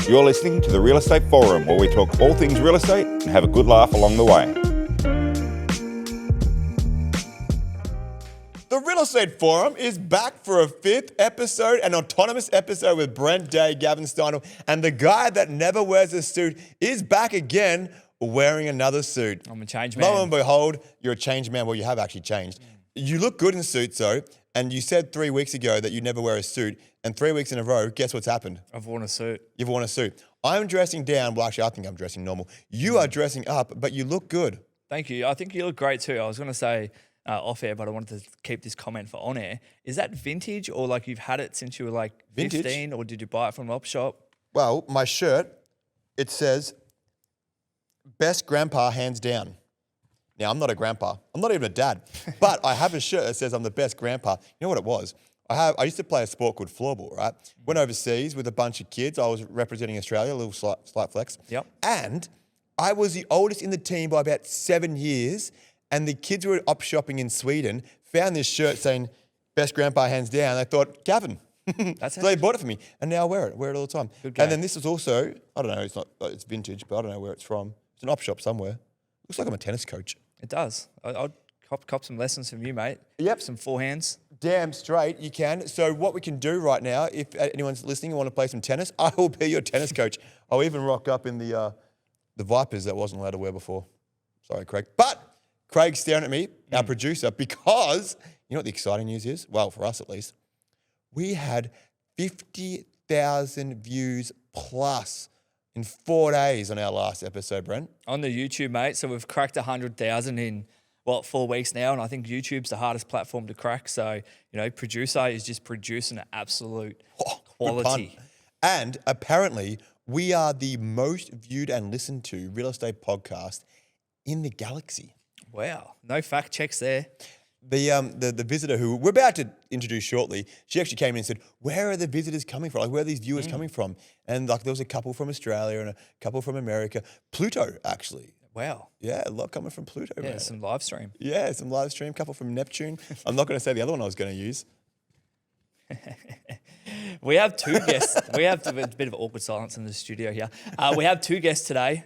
You're listening to the Real Estate Forum, where we talk all things real estate and have a good laugh along the way. The Real Estate Forum is back for a fifth episode, an autonomous episode with Brent, Jade, Gavin Staindl, and the guy that never wears a suit is back again wearing another suit. I'm a change man. Lo and behold, you're a changed man. Well, you have actually changed. You look good in suits, though, and you said 3 weeks ago that you never wear a suit, and 3 weeks in a row, guess what's happened? I've worn a suit. You've worn a suit. I'm dressing down. Well, actually, I think I'm dressing normal. You are dressing up, but you look good. Thank you. I think you look great too. I was going to say off air, but I wanted to keep this comment for on air. Is that vintage, or like you've had it since you were like 15, or did you buy it from an op shop? Well, my shirt, it says, best grandpa hands down. Now, I'm not a grandpa. I'm not even a dad. But I have a shirt that says I'm the best grandpa. You know what it was? I used to play a sport called floorball, right? Went overseas with a bunch of kids. I was representing Australia, a little slight flex. Yep. And I was the oldest in the team by about 7 years. And the kids were op shopping in Sweden, found this shirt saying, best grandpa hands down. They thought, Gavin. That's So they bought it for me. And now I wear it all the time. Good game. And then this is also, I don't know, it's vintage, but I don't know where it's from. It's an op shop somewhere. Looks like I'm a tennis coach. It does. I'll cop some lessons from you, mate. Yep. Some forehands. Damn straight, you can. So what we can do right now, if anyone's listening and want to play some tennis, I will be your tennis coach. I'll even rock up in the Vipers that wasn't allowed to wear before. Sorry, Craig. But Craig's staring at me, our producer, because you know what the exciting news is? Well, for us at least. We had 50,000 views plus in 4 days on our last episode, Brent. On the YouTube, mate. So we've cracked 100,000 in, 4 weeks now. And I think YouTube's the hardest platform to crack. So, producer is just producing an absolute quality. And apparently, we are the most viewed and listened to real estate podcast in the galaxy. Wow. No fact checks there. The visitor who we're about to introduce shortly, she actually came in and said, where are the visitors coming from? Like, where are these viewers coming from? And like, there was a couple from Australia and a couple from America. Pluto, actually. Wow. Yeah, a lot coming from Pluto, Yeah, man. some live stream. Yeah, some live stream, couple from Neptune. I'm not going to say the other one I was going to use. We have two guests. We have a bit of awkward silence in the studio here. We have two guests today.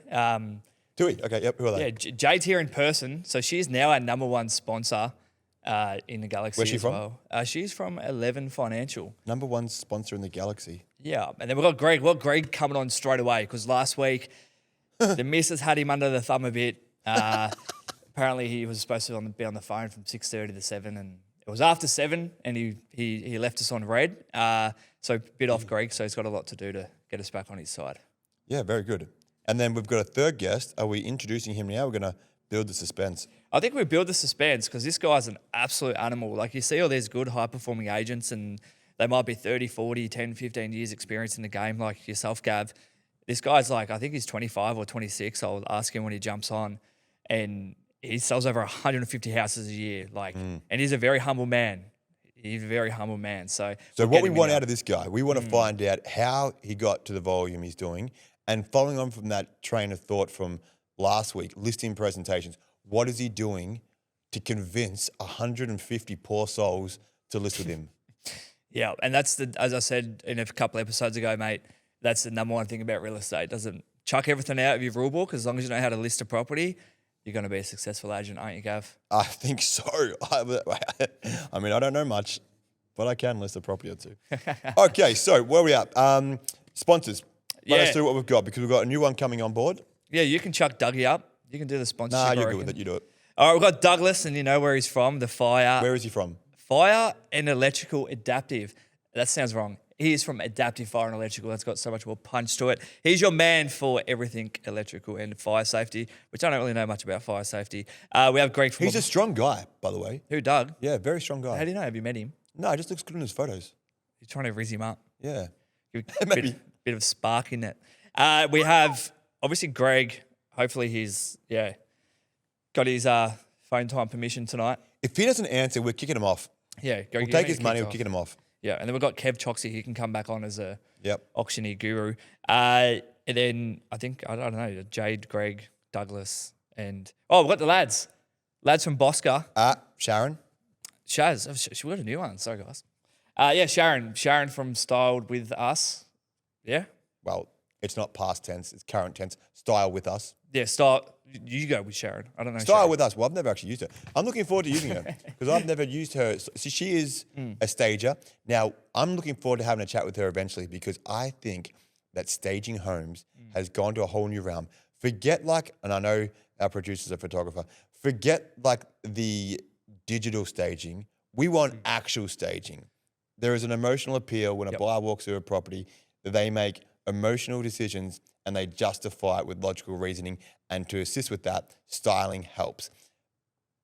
Do we? Okay, yep. Who are they? Yeah, Jade's here in person. So she's now our number one sponsor in the galaxy. Where's she as from? Well. She's from 11 Financial. Number one sponsor in the galaxy. Yeah. And then we've got Greg. Well, Greg coming on straight away because last week the missus had him under the thumb a bit. Apparently he was supposed to be on the phone from 6:30 to 7 and it was after 7 and he left us on red. So bit off Greg. So he's got a lot to do to get us back on his side. Yeah, very good. And then we've got a third guest. Are we introducing him now? We're going to build the suspense. I think we build the suspense because this guy's an absolute animal. Like you see all these good high-performing agents and they might be 30, 40, 10, 15 years experience in the game like yourself, Gav. This guy's like, I think he's 25 or 26. I'll ask him when he jumps on. And he sells over 150 houses a year. And he's a very humble man. He's a very humble man. So what we want out of this guy, we want to find out how he got to the volume he's doing. And following on from that train of thought from last week, listing presentations, what is he doing to convince 150 poor souls to list with him? Yeah, and that's as I said in a couple episodes ago, mate, that's the number one thing about real estate. Doesn't chuck everything out of your rule book. As long as you know how to list a property, you're going to be a successful agent, aren't you, Gav? I think so. I mean, I don't know much, but I can list a property or two. Okay, so where are we at? Sponsors. Let us do what we've got because we've got a new one coming on board. Yeah, you can chuck Dougie up. You can do the sponsorship. Nah, you're good with it. You do it. All right, we've got Douglas, and you know where he's from, the fire. Where is he from? Fire and electrical adaptive. That sounds wrong. He is from Adaptive Fire and Electrical. That's got so much more punch to it. He's your man for everything electrical and fire safety, which I don't really know much about fire safety. We have Greg from... He's a strong guy, by the way. Who, Doug? Yeah, very strong guy. How do you know? Have you met him? No, he just looks good in his photos. You're trying to rizz him up. Yeah. Maybe. Bit of spark in it. We have, obviously, Greg. Hopefully he's, got his phone time permission tonight. If he doesn't answer, we're kicking him off. Yeah. We'll take his money, we're kicking him off. Yeah, and then we've got Kev Choxy. He can come back on as a auctioneer guru. And then I think, I don't know, Jade, Greg, Douglas, and... Oh, we've got the lads. Lads from Bosca. Sharon. Shaz. She got a new one. Sorry, guys. Sharon. Sharon from Styled With Us. Yeah? Well, It's not past tense, it's current tense. Style with us. Yeah, start. You go with Sharon. I don't know. Style Sharon. with us. Well, I've never actually used her. I'm looking forward to using her because I've never used her. So she is a stager. Now, I'm looking forward to having a chat with her eventually because I think that staging homes has gone to a whole new realm. Forget and I know our producer's a photographer, forget the digital staging. We want actual staging. There is an emotional appeal when a buyer walks through a property that they make emotional decisions and they justify it with logical reasoning. And to assist with that, styling helps.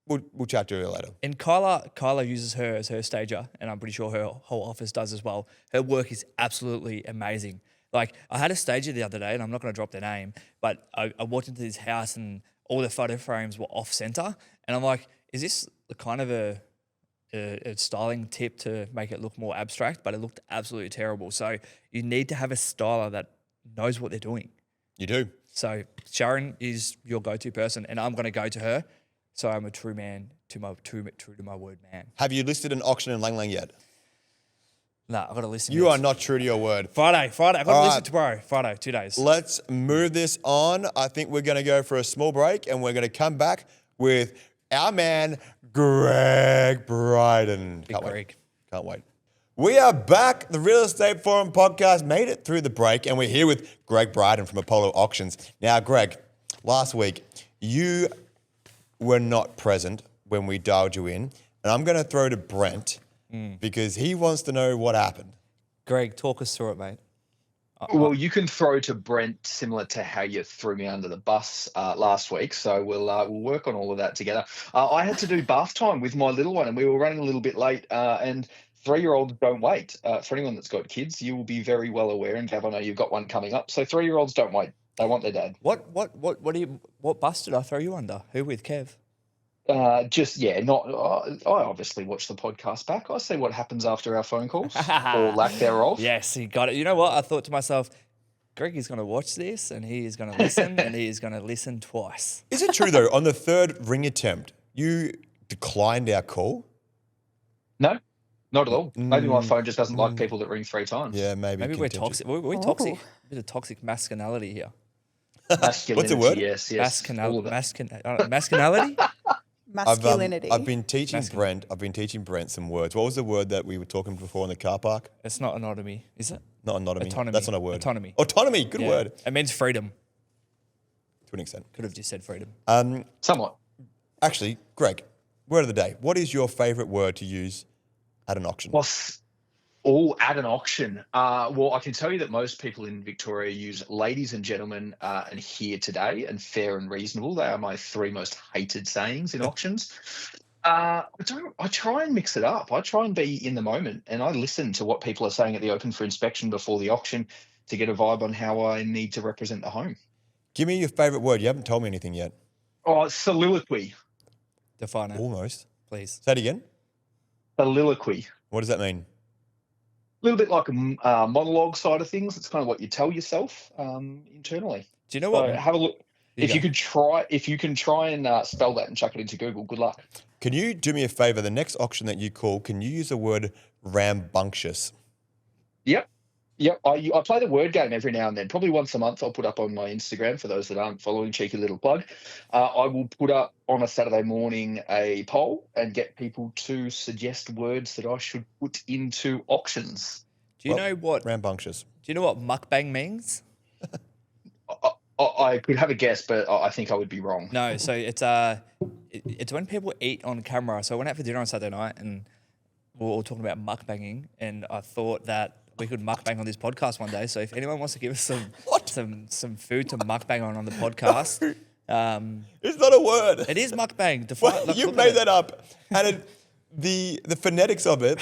We'll chat to her later. And Kyla uses her as her stager, and I'm pretty sure her whole office does as well. Her work is absolutely amazing. Like, I had a stager the other day, and I'm not going to drop their name, but I walked into this house and all the photo frames were off center. And I'm like, is this kind of a styling tip to make it look more abstract? But it looked absolutely terrible. So you need to have a styler that knows what they're doing. You do. So Sharon is your go-to person, and I'm going to go to her. So I'm a true man to my true to my word, man. Have you listed an auction in Lang Lang yet? No, I've got to listen. You are not true to your word. Friday. I've got to listen tomorrow. Friday, 2 days. Let's move this on. I think we're going to go for a small break and we're going to come back with our man, Greg Brydon. Can't wait. We are back. The Real Estate Forum podcast made it through the break and we're here with Greg Brydon from Apollo Auctions. Now, Greg, last week you were not present when we dialed you in, and I'm going to throw to Brent because he wants to know what happened. Greg, talk us through it, mate. Well, you can throw to Brent similar to how you threw me under the bus last week. So we'll work on all of that together. I had to do bath time with my little one, and we were running a little bit late. And 3-year-olds don't wait. For anyone that's got kids, you will be very well aware. And Gav, I know you've got one coming up. So 3-year-olds don't wait. They want their dad. What bus did I throw you under? Who with, Kev? I obviously watch the podcast back. I see what happens after our phone calls or lack thereof. Yes, he got it. You know what? I thought to myself, Greg is going to watch this and he is going to listen and he is going to listen twice. Is it true, though, on the third ring attempt, you declined our call? No, not at all. Maybe my phone just doesn't like people that ring 3 times. Yeah, maybe we're toxic. We're toxic. A bit of toxic masculinity here. Masculinity, what's the word? Yes. Masculinity? Masculinity. I've been teaching Brent some words. What was the word that we were talking before in the car park? It's not anatomy, is it? Not anatomy. Autonomy. That's not a word. Autonomy. Autonomy. Good word. It means freedom. To an extent. Could have just said freedom. Somewhat. Actually, Greg, word of the day. What is your favourite word to use at an auction? Well, at an auction. Well, I can tell you that most people in Victoria use ladies and gentlemen and here today and fair and reasonable. They are my 3 most hated sayings in auctions. I try and mix it up. I try and be in the moment and I listen to what people are saying at the open for inspection before the auction to get a vibe on how I need to represent the home. Give me your favourite word. You haven't told me anything yet. Oh, soliloquy. Define it. Almost. Please. Say it again. Soliloquy. What does that mean? A little bit like a monologue side of things. It's kind of what you tell yourself internally. Do you know what? So have a look. If you can try and spell that and chuck it into Google, good luck. Can you do me a favour? The next auction that you call, can you use the word rambunctious? Yep. I play the word game every now and then. Probably once a month I'll put up on my Instagram for those that aren't following, cheeky little plug. I will put up on a Saturday morning a poll and get people to suggest words that I should put into auctions. Do you know what rambunctious? Do you know what mukbang means? I could have a guess, but I think I would be wrong. No, so it's when people eat on camera. So I went out for dinner on Saturday night and we were all talking about mukbanging, and I thought that we could mukbang on this podcast one day. So if anyone wants to give us some food to mukbang on the podcast, it's not a word. It is mukbang. You made that up, and the phonetics of it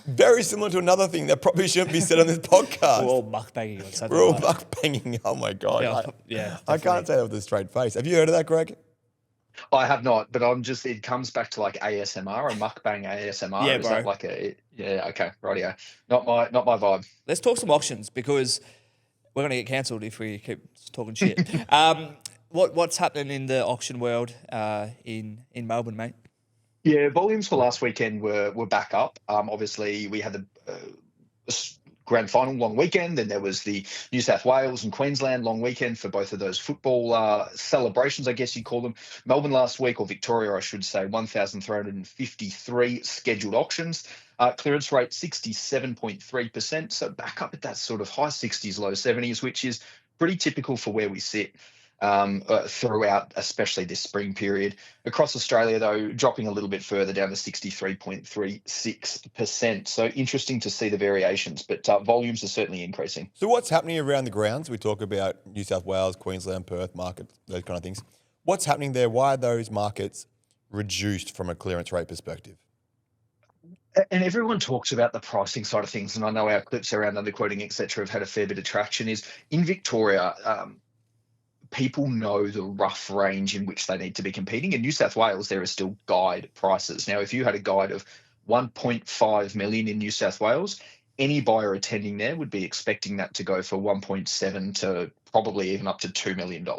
very similar to another thing that probably shouldn't be said on this podcast. We're all mukbanging on Saturday. We're all mukbanging. Oh my god! I can't say that with a straight face. Have you heard of that, Greg? I have not, but it comes back to like ASMR, a mukbang ASMR. Yeah, Is bro. that like okay, rightio. Not my vibe. Let's talk some auctions because we're going to get cancelled if we keep talking shit. What's happening in the auction world in Melbourne, mate? Yeah, volumes for last weekend were back up. Obviously, we had the grand final long weekend. Then there was the New South Wales and Queensland long weekend for both of those football celebrations, I guess you call them. Melbourne last week, or Victoria, I should say, 1,353 scheduled auctions. Clearance rate 67.3%. So back up at that sort of high 60s, low 70s, which is pretty typical for where we sit throughout, especially this spring period. Across Australia, though, dropping a little bit further down to 63.36%. So interesting to see the variations, but volumes are certainly increasing. So what's happening around the grounds? We talk about New South Wales, Queensland, Perth market, those kind of things. What's happening there? Why are those markets reduced from a clearance rate perspective? And everyone talks about the pricing side of things, and I know our clips around underquoting, et cetera, have had a fair bit of traction. Is in Victoria, people know the rough range in which they need to be competing. In New South Wales, there are still guide prices. Now, if you had a guide of 1.5 million in New South Wales, any buyer attending there would be expecting that to go for 1.7 to probably even up to $2 million.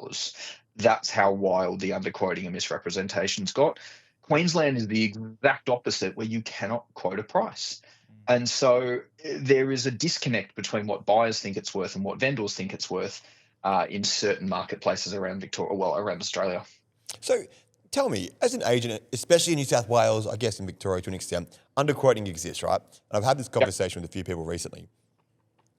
That's how wild the underquoting and misrepresentations got. Queensland is the exact opposite, where you cannot quote a price. And so there is a disconnect between what buyers think it's worth and what vendors think it's worth in certain marketplaces around Victoria, well, around Australia. So tell me, as an agent, especially in New South Wales, I guess in Victoria to an extent, underquoting exists, right? And I've had this conversation with a few people recently.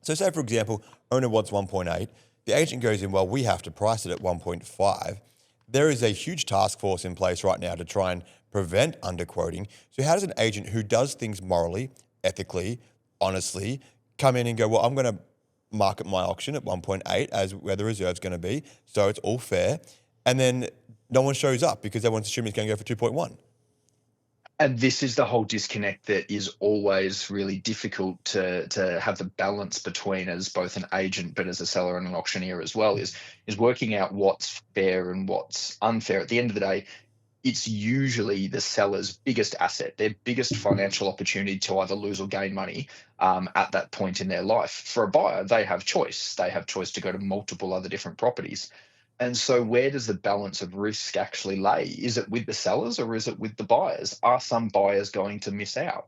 So say, for example, owner wants 1.8. The agent goes in, well, we have to price it at 1.5. There is a huge task force in place right now to try and prevent underquoting. So how does an agent who does things morally, ethically, honestly, come in and go, well, I'm going to market my auction at 1.8 as where the reserve's going to be, so it's all fair, and then no one shows up because everyone's assuming it's going to go for 2.1? And this is the whole disconnect that is always really difficult to have the balance between, as both an agent but as a seller and an auctioneer as well, is working out what's fair and what's unfair. At the end of the day, it's usually the seller's biggest asset, their biggest financial opportunity to either lose or gain money at that point in their life. For a buyer, they have choice. They have choice to go to multiple other different properties. And so where does the balance of risk actually lay? Is it with the sellers or is it with the buyers? Are some buyers going to miss out?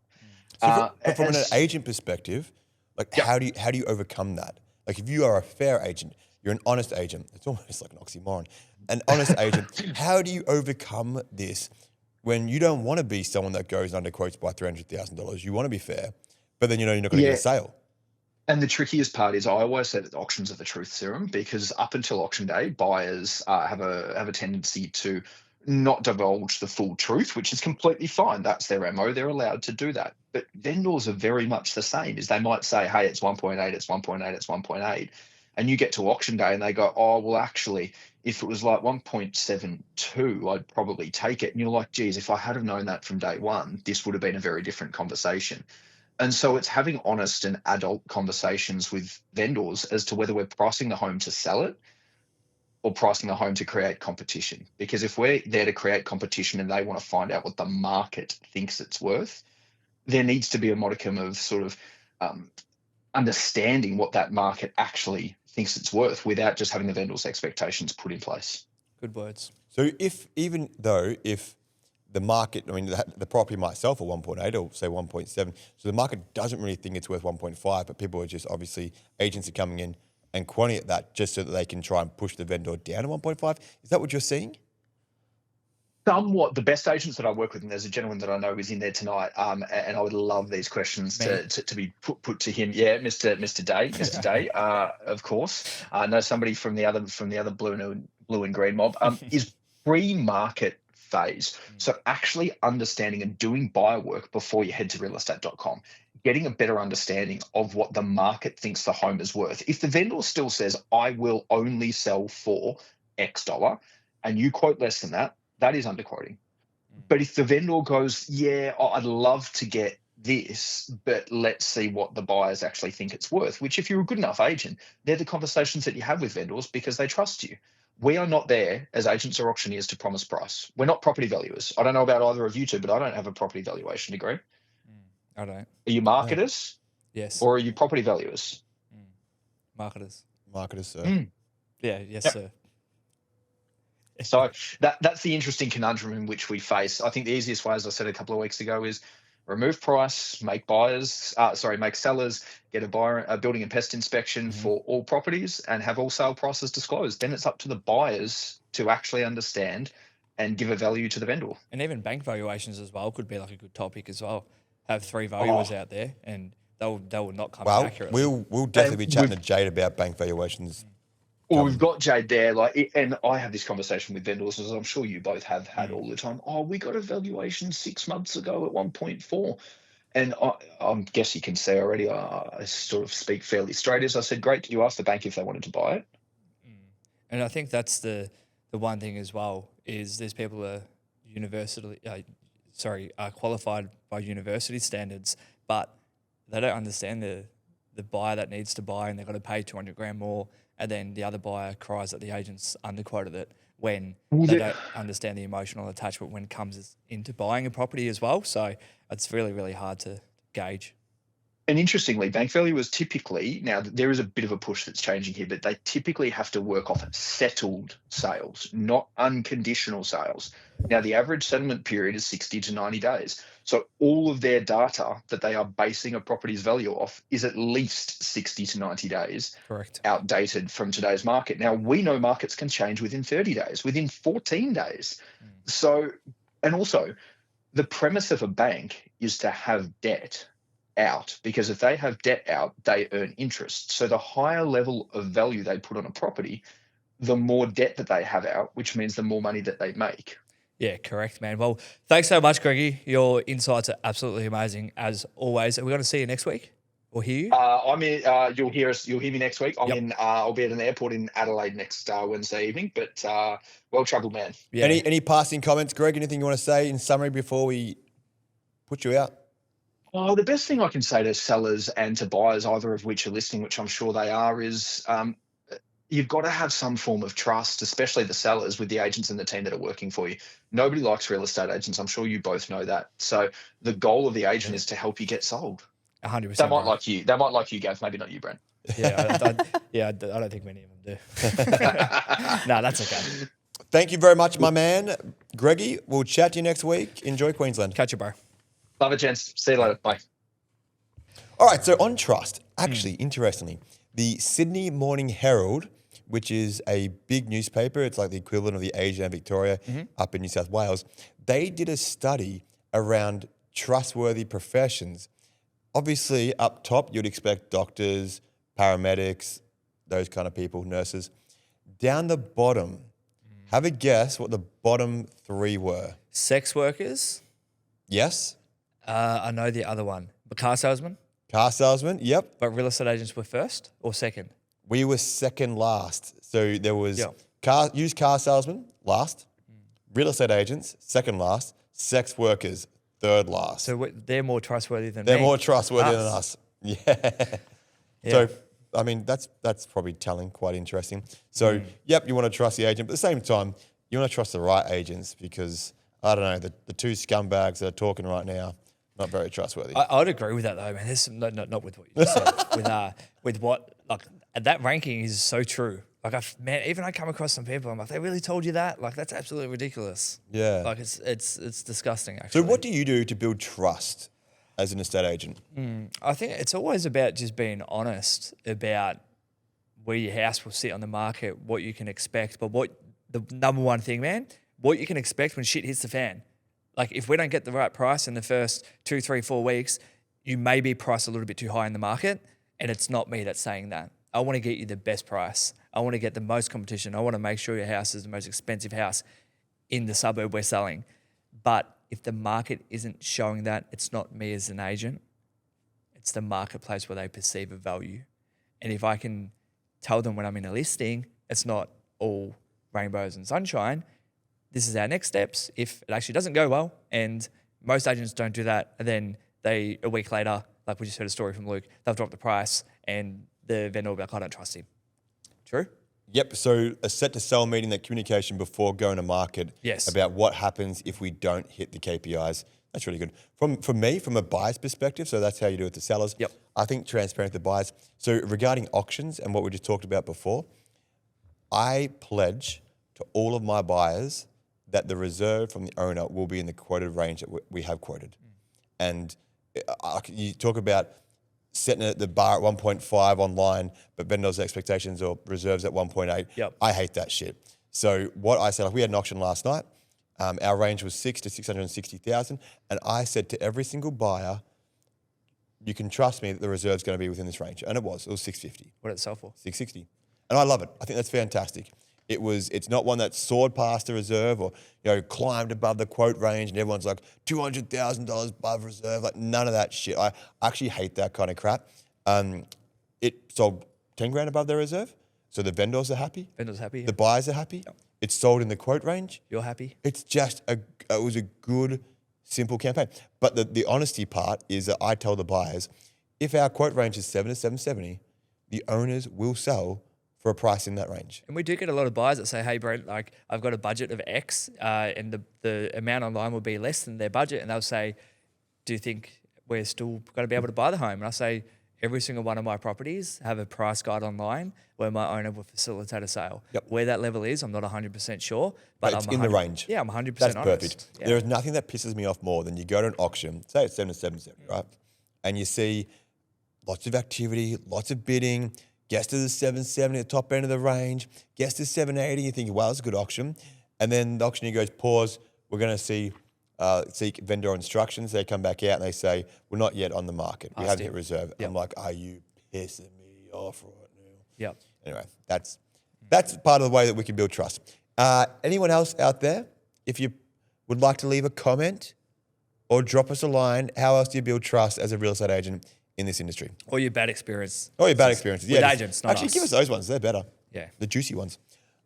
So from an agent perspective, like how do you overcome that? Like if you are a fair agent, you're an honest agent. It's almost like an oxymoron. An honest agent, how do you overcome this when you don't want to be someone that goes and underquotes by $300,000? You want to be fair, but then you know you're not going to get a sale. And the trickiest part is, I always say that auctions are the truth serum, because up until auction day, buyers have a tendency to not divulge the full truth, which is completely fine. That's their MO. They're allowed to do that. But vendors are very much the same. Is they might say, hey, it's 1.8, it's 1.8, it's 1.8. And you get to auction day and they go, oh, well, actually, if it was like 1.72, I'd probably take it. And you're like, geez, if I had have known that from day one, this would have been a very different conversation. And so it's having honest and adult conversations with vendors as to whether we're pricing the home to sell it or pricing the home to create competition. Because if we're there to create competition and they want to find out what the market thinks it's worth, there needs to be a modicum of sort of understanding what that market actually thinks it's worth without just having the vendor's expectations put in place. Good words. So if the market, I mean, the property might sell for 1.8 or say 1.7, so the market doesn't really think it's worth 1.5, but people are just, obviously, agents are coming in and quoting at that just so that they can try and push the vendor down to 1.5. Is that what you're seeing? Somewhat. The best agents that I work with, and there's a gentleman that I know is in there tonight, and I would love these questions to be put to him. Yeah, Mr. Day, of course. I know somebody from the other blue and green mob is pre-market phase. So actually understanding and doing buyer work before you head to realestate.com, getting a better understanding of what the market thinks the home is worth. If the vendor still says, I will only sell for X dollar, and you quote less than that, that is underquoting. But if the vendor goes, yeah, I'd love to get this, but let's see what the buyers actually think it's worth, which if you're a good enough agent, they're the conversations that you have with vendors because they trust you. We are not there as agents or auctioneers to promise price. We're not property valuers. I don't know about either of you two, but I don't have a property valuation degree. I don't. Are you marketers? Yes. Or are you property valuers? Marketers. Marketers, sir. Yeah, yes, sir. So that's the interesting conundrum in which we face. I think the easiest way, as I said a couple of weeks ago, is remove price, make sellers get a building and pest inspection for all properties and have all sale prices disclosed. Then it's up to the buyers to actually understand and give a value to the vendor. And even bank valuations as well could be like a good topic as well. Have 3 valuers out there, and they will not come in accurately. We'll definitely be chatting to Jade about bank valuations. Well, we've got Jade there, and I have this conversation with vendors, as I'm sure you both have had all the time. Oh, we got a valuation 6 months ago at 1.4. And I guess you can see already, I sort of speak fairly straight. As I said, great, did you ask the bank if they wanted to buy it? And I think that's the one thing as well, is there's people who are qualified by university standards, but they don't understand the buyer that needs to buy, and they've got to pay 200 grand more, and then the other buyer cries that the agent's underquoted it when they don't understand the emotional attachment when it comes into buying a property as well. So it's really, really hard to gauge. And interestingly, bank valuers typically, now there is a bit of a push that's changing here, but they typically have to work off settled sales, not unconditional sales. Now, the average settlement period is 60 to 90 days. So all of their data that they are basing a property's value off is at least 60 to 90 days outdated from today's market. Now, we know markets can change within 30 days, within 14 days. So, and also, the premise of a bank is to have debt out, because if they have debt out, they earn interest. So the higher level of value they put on a property, the more debt that they have out, which means the more money that they make. Yeah, correct, man. Well, thanks so much, Greggy. Your insights are absolutely amazing, as always. Are we going to see you next week or hear you? I'm in. You'll hear me next week. I'll be at an airport in Adelaide next Wednesday evening. But well travelled, man. Yeah. Any passing comments, Greg? Anything you want to say in summary before we put you out? Oh, the best thing I can say to sellers and to buyers, either of which are listening, which I'm sure they are, is you've got to have some form of trust, especially the sellers, with the agents and the team that are working for you. Nobody likes real estate agents. I'm sure you both know that. So the goal of the agent is to help you get sold. 100%. They might like you. They might like you, Gav. Maybe not you, Brent. Yeah, I don't think many of them do. No, that's okay. Thank you very much, my man. Greggy, we'll chat to you next week. Enjoy Queensland. Catch you, bro. Love it, gents. See you later. Bye. All right, so on trust, actually, interestingly, the Sydney Morning Herald, which is a big newspaper, it's like the equivalent of the Asia and Victoria up in New South Wales, they did a study around trustworthy professions. Obviously, up top, you'd expect doctors, paramedics, those kind of people, nurses. Down the bottom, have a guess what the bottom 3 were. Sex workers. Yes? I know the other one. But car salesman. Car salesman, yep. But real estate agents were first or second? We were second last. So there was used car salesman, last. Real estate agents, second last. Sex workers, third last. So they're more trustworthy than They're more trustworthy than us. Yeah. So, I mean, that's probably telling, quite interesting. So, yep, you want to trust the agent, but at the same time, you want to trust the right agents because, I don't know, the 2 scumbags that are talking right now, not very trustworthy. I would agree with that though, man. There's some, not with what you just said. with what, like, that ranking is so true. Like, even I come across some people, I'm like, they really told you that? Like, that's absolutely ridiculous. Yeah. Like, it's disgusting, actually. So what do you do to build trust as an estate agent? I think it's always about just being honest about where your house will sit on the market, what you can expect, but what the number one thing, man, what you can expect when shit hits the fan. Like, if we don't get the right price in the first 2, 3, 4 weeks, you may be priced a little bit too high in the market, and it's not me that's saying that. I want to get you the best price. I want to get the most competition. I want to make sure your house is the most expensive house in the suburb we're selling. But if the market isn't showing that, it's not me as an agent. It's the marketplace where they perceive a value. And if I can tell them when I'm in a listing, it's not all rainbows and sunshine. This is our next steps. If it actually doesn't go well, and most agents don't do that, and then a week later, like we just heard a story from Luke, they'll drop the price and the vendor will be like, I don't trust him. True? Yep. So a set to sell meeting, that communication before going to market about what happens if we don't hit the KPIs. That's really good. For me, from a buyer's perspective, so that's how you do it to sellers. Yep. I think transparent to the buyers. So regarding auctions and what we just talked about before, I pledge to all of my buyers that the reserve from the owner will be in the quoted range that we have quoted. And you talk about setting the bar at 1.5 online, but vendors' expectations or reserves at 1.8. Yep. I hate that shit. So what I said, like we had an auction last night. Our range was 6 to 660,000, and I said to every single buyer, you can trust me that the reserve's going to be within this range, and it was 650. What did it sell for? 660. And I love it. I think that's fantastic. It's not one that soared past the reserve or climbed above the quote range and everyone's like $200,000 above reserve. Like none of that shit. I actually hate that kind of crap. It sold 10 grand above the reserve, so the vendors are happy. Vendors happy. The buyers are happy. Yep. It's sold in the quote range. You're happy. It's just it was a good, simple campaign. But the honesty part is that I tell the buyers, if our quote range is 7 to 770, the owners will sell for a price in that range. And we do get a lot of buyers that say, hey, Brent, like I've got a budget of X and the amount online will be less than their budget. And they'll say, do you think we're still going to be able to buy the home? And I say, every single one of my properties have a price guide online where my owner will facilitate a sale. Yep. Where that level is, I'm not 100% sure. But It's I'm in the range. Yeah, I'm 100% That's honest. perfect. Yeah. There is nothing that pisses me off more than you go to an auction, say it's 7 to 770, right? And you see lots of activity, lots of bidding, gets to the 770 at the top end of the range, gets to 780, you think, wow, that's a good auction. And then the auctioneer goes, pause, we're going to seek vendor instructions. They come back out and they say, we're not yet on the market. We haven't hit reserve. Yep. I'm like, are you pissing me off right now? Yep. Anyway, that's part of the way that we can build trust. Anyone else out there, if you would like to leave a comment or drop us a line, how else do you build trust as a real estate agent in this industry? Or your bad experience. Or your bad experiences. With just- agents, not Actually, us. give us those ones. They're better. Yeah. The juicy ones.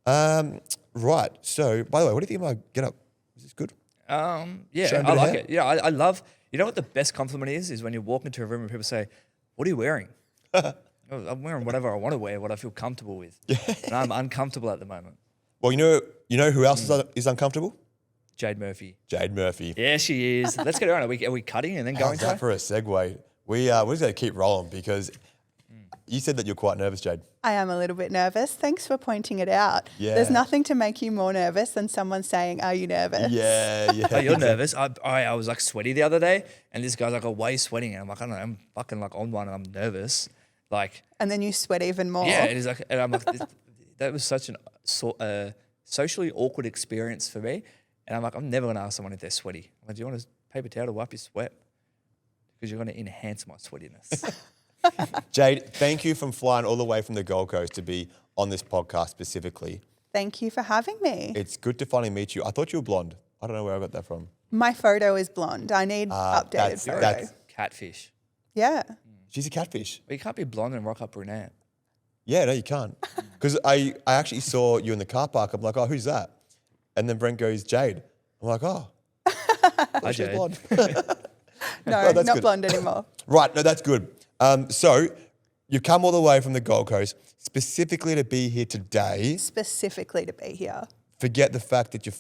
Right. So, by the way, what do you think of my get up? Is this good? Yeah, Show 'em a bit I of like hair. it. Yeah, I love, you know what the best compliment is when you walk into a room and people say, what are you wearing? I'm wearing whatever I want to wear, what I feel comfortable with. Yeah. And I'm uncomfortable at the moment. Well, you know who else is uncomfortable? Jade Murphy. Jade Murphy. Yeah, she is. Let's get her on. Are we cutting and then going How's to that her? for a segue? We're just going to keep rolling because you said that you're quite nervous, Jade. I am a little bit nervous. Thanks for pointing it out. Yeah. There's nothing to make you more nervous than someone saying, are you nervous? Yeah. Oh, you're nervous. I was like sweaty the other day and this guy's like, oh, why are you sweating? And I'm like, I don't know, I'm fucking like on one and I'm nervous. Like, And then you sweat even more. yeah, it is like, and I'm like, that was such an socially awkward experience for me. And I'm like, I'm never going to ask someone if they're sweaty. I'm like, do you want a paper towel to wipe your sweat? Because you're going to enhance my sweatiness. Jade, thank you from flying all the way from the Gold Coast to be on this podcast specifically. Thank you for having me. It's good to finally meet you. I thought you were blonde. I don't know where I got that from. My photo is blonde. I need updated that's- photo. that's- Catfish. Yeah. She's a catfish. But you can't be blonde and rock up brunette. Yeah, no, you can't. Because I actually saw you in the car park. I'm like, oh, who's that? And then Brent goes, Jade. I'm like, oh. Hi, She's Jade. blonde. No, Oh, that's not good. blonde anymore. Right, no, that's good. So you come all the way from the Gold Coast specifically to be here today. Specifically to be here. Forget the fact that your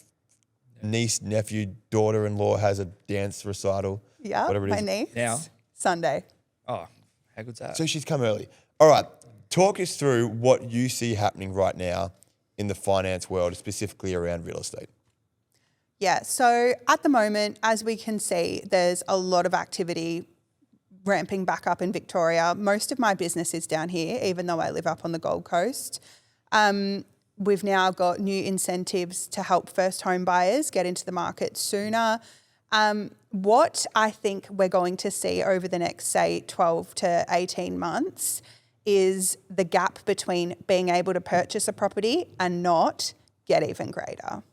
niece, nephew, daughter-in-law has a dance recital. Yeah, whatever it my is. niece. Now? Sunday. Oh, how good's that? So she's come early. All right, talk us through what you see happening right now in the finance world, specifically around real estate. Yeah, so at the moment, as we can see, there's a lot of activity ramping back up in Victoria. Most of my business is down here, even though I live up on the Gold Coast. We've now got new incentives to help first home buyers get into the market sooner. What I think we're going to see over the next, say, 12 to 18 months is the gap between being able to purchase a property and not get even greater.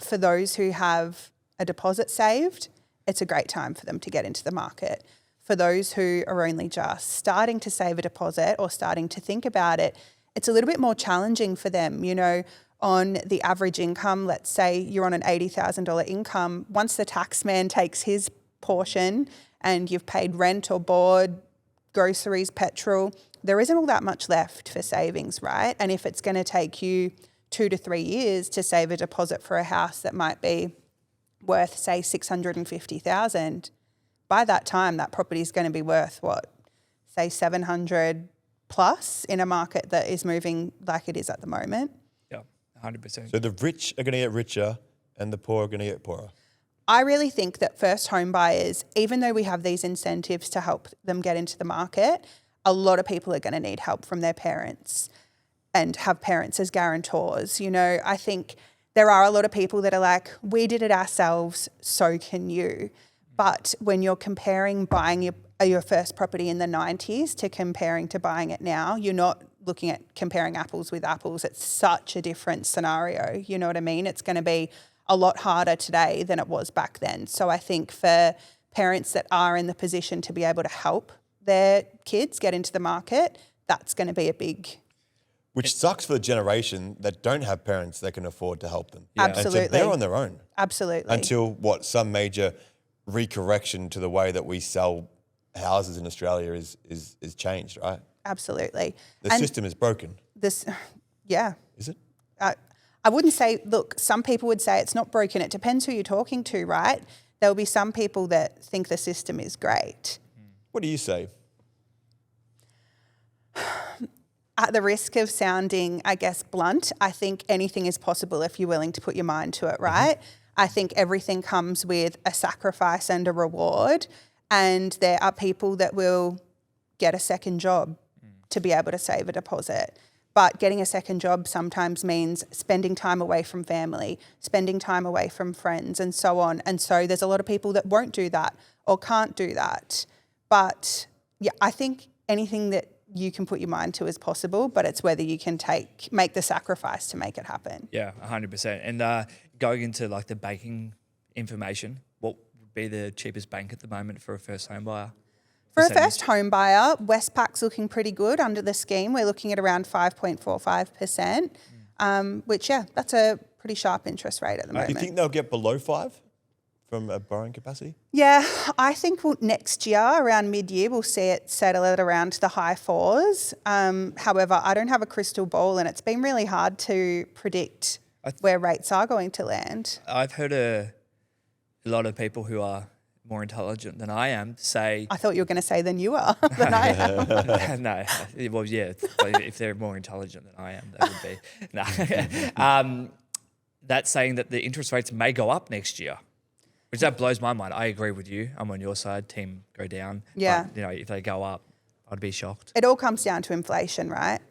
For those who have a deposit saved, it's a great time for them to get into the market. For those who are only just starting to save a deposit or starting to think about it, it's a little bit more challenging for them. You know, on the average income, let's say you're on an $80,000 income, once the tax man takes his portion and you've paid rent or board, groceries, petrol, there isn't all that much left for savings, right? And if it's going to take you 2 to 3 years to save a deposit for a house that might be worth, say, $650,000, by that time, that property is going to be worth what, say, 700 plus in a market that is moving like it is at the moment. Yeah, 100%. So the rich are going to get richer and the poor are going to get poorer. I really think that first home buyers, even though we have these incentives to help them get into the market, a lot of people are going to need help from their parents and have parents as guarantors. You know, I think there are a lot of people that are like, we did it ourselves, so can you. But when you're comparing buying your first property in the 90s to comparing to buying it now, you're not looking at comparing apples with apples. It's such a different scenario. You know what I mean? It's going to be a lot harder today than it was back then. So I think for parents that are in the position to be able to help their kids get into the market, that's going to be a big... Which sucks for the generation that don't have parents that can afford to help them. Yeah. Absolutely. And so they're on their own. Absolutely. Until some major recorrection to the way that we sell houses in Australia is changed, right? Absolutely. The system is broken. Yeah. Is it? I wouldn't say, look, some people would say it's not broken. It depends who you're talking to, right? There'll be some people that think the system is great. What do you say? At the risk of sounding, I guess, blunt, I think anything is possible if you're willing to put your mind to it, right? I think everything comes with a sacrifice and a reward, and there are people that will get a second job to be able to save a deposit. But getting a second job sometimes means spending time away from family, spending time away from friends, and so on. And so there's a lot of people that won't do that or can't do that. But yeah, I think anything that you can put your mind to is possible, but it's whether you can make the sacrifice to make it happen. Yeah, 100%. And going into like the banking information, what would be the cheapest bank at the moment for a first home buyer? For a first home buyer, Westpac's looking pretty good under the scheme. We're looking at around 5.45%, which, yeah, that's a pretty sharp interest rate at the moment. Do you think they'll get below 5 from a borrowing capacity? Yeah, I think next year, around mid-year, we'll see it settle at around the high 4s. However, I don't have a crystal ball, and it's been really hard to predict where rates are going to land. I've heard a lot of people who are more intelligent than I am say... I thought you were going to say than you are, than I am. No, well, yeah, if they're more intelligent than I am, that would be... No. That's saying that the interest rates may go up next year, which that blows my mind. I agree with you. I'm on your side. Team go down. Yeah. But, if they go up, I'd be shocked. It all comes down to inflation, right?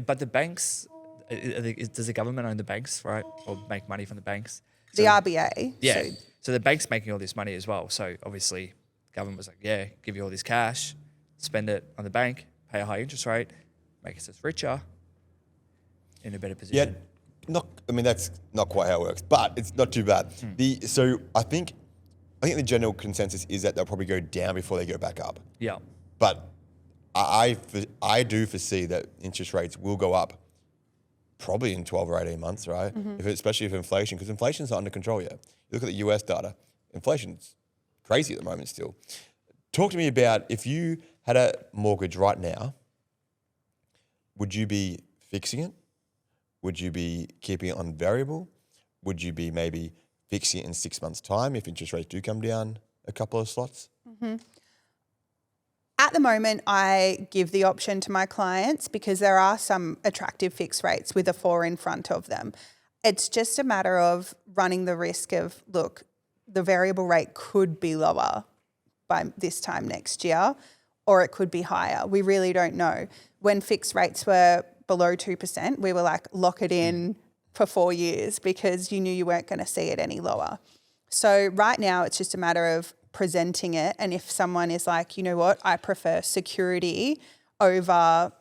But the banks... Does the government own the banks, right? Or make money from the banks? The RBA. Yeah. So the bank's making all this money as well. So obviously, government was like, yeah, give you all this cash, spend it on the bank, pay a high interest rate, make us richer, in a better position. Yeah, that's not quite how it works, but it's not too bad. So I think the general consensus is that they'll probably go down before they go back up. Yeah. But I do foresee that interest rates will go up probably in 12 or 18 months, right? Especially if inflation, because inflation's not under control yet. You look at the US data, inflation's crazy at the moment still. Talk to me about, if you had a mortgage right now, would you be fixing it? Would you be keeping it on variable? Would you be maybe fixing it in 6 months' time if interest rates do come down a couple of slots? At the moment, I give the option to my clients because there are some attractive fixed rates with a 4 in front of them. It's just a matter of running the risk of, look, the variable rate could be lower by this time next year, or it could be higher. We really don't know. When fixed rates were below 2%, we were like, lock it in for 4 years because you knew you weren't going to see it any lower. So right now, it's just a matter of presenting it. And if someone is like, you know what, I prefer security over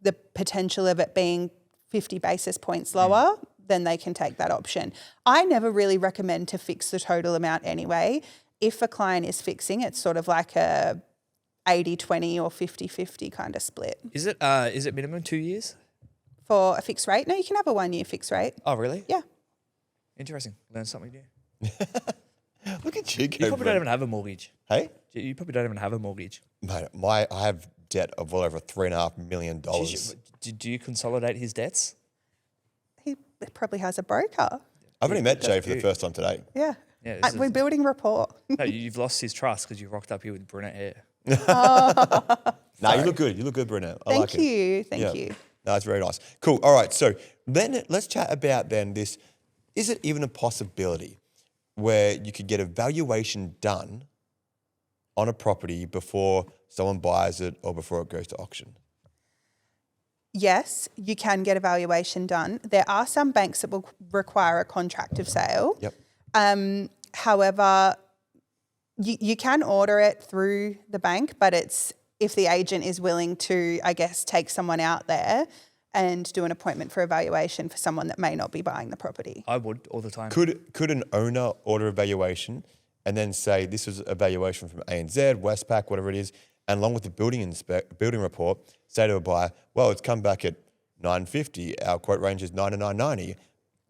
the potential of it being 50 basis points lower, then they can take that option. I never really recommend to fix the total amount anyway. If a client is fixing, it's sort of like a 80-20 or 50-50 kind of split. Is it minimum 2 years? For a fixed rate? No, you can have a 1 year fixed rate. Oh, really? Yeah. Interesting. Learn something new. Look at you, You probably don't even have a mortgage. Hey? You probably don't even have a mortgge. Mate, I have debt of well over $3.5 million. Do you consolidate his debts? He probably has a broker. I've only met Jay for the first time today. Yeah. Yeah, We're building rapport. No, you've lost his trust because you rocked up here with brunette hair. Nah, you look good. You look good, brunette. I like it. Thank you. No, it's very nice. Cool. All right. So then let's chat about then this. Is it even a possibility where you could get a valuation done on a property before someone buys it or before it goes to auction? Yes, you can get a valuation done. There are some banks that will require a contract of sale. Yep. However, you can order it through the bank, but it's if the agent is willing to, I guess, take someone out there and do an appointment for a valuation for someone that may not be buying the property. I would all the time. Could an owner order a valuation and then say this is a valuation from ANZ, Westpac, whatever it is, and along with the building report, say to a buyer, well, it's come back at 950. Our quote range is 9 to 990.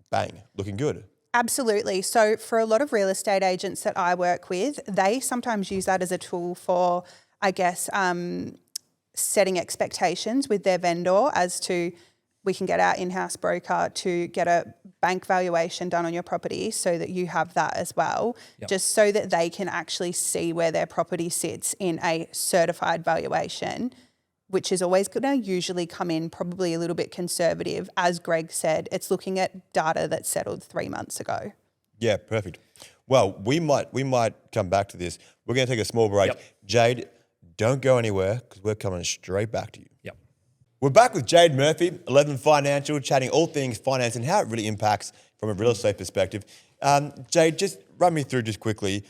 Bang, looking good. Absolutely. So for a lot of real estate agents that I work with, they sometimes use that as a tool for, I guess, setting expectations with their vendor as to we can get our in-house broker to get a bank valuation done on your property so that you have that as well, just so that they can actually see where their property sits in a certified valuation, which is always going to usually come in probably a little bit conservative. As Greg said, it's looking at data that settled 3 months ago. Yeah, perfect. Well, we might come back to this. We're going to take a small break. Yep. Jade, don't go anywhere because we're coming straight back to you. Yep. We're back with Jade Murphy, 11 Financial, chatting all things finance and how it really impacts from a real estate perspective. Jade, just run me through just quickly,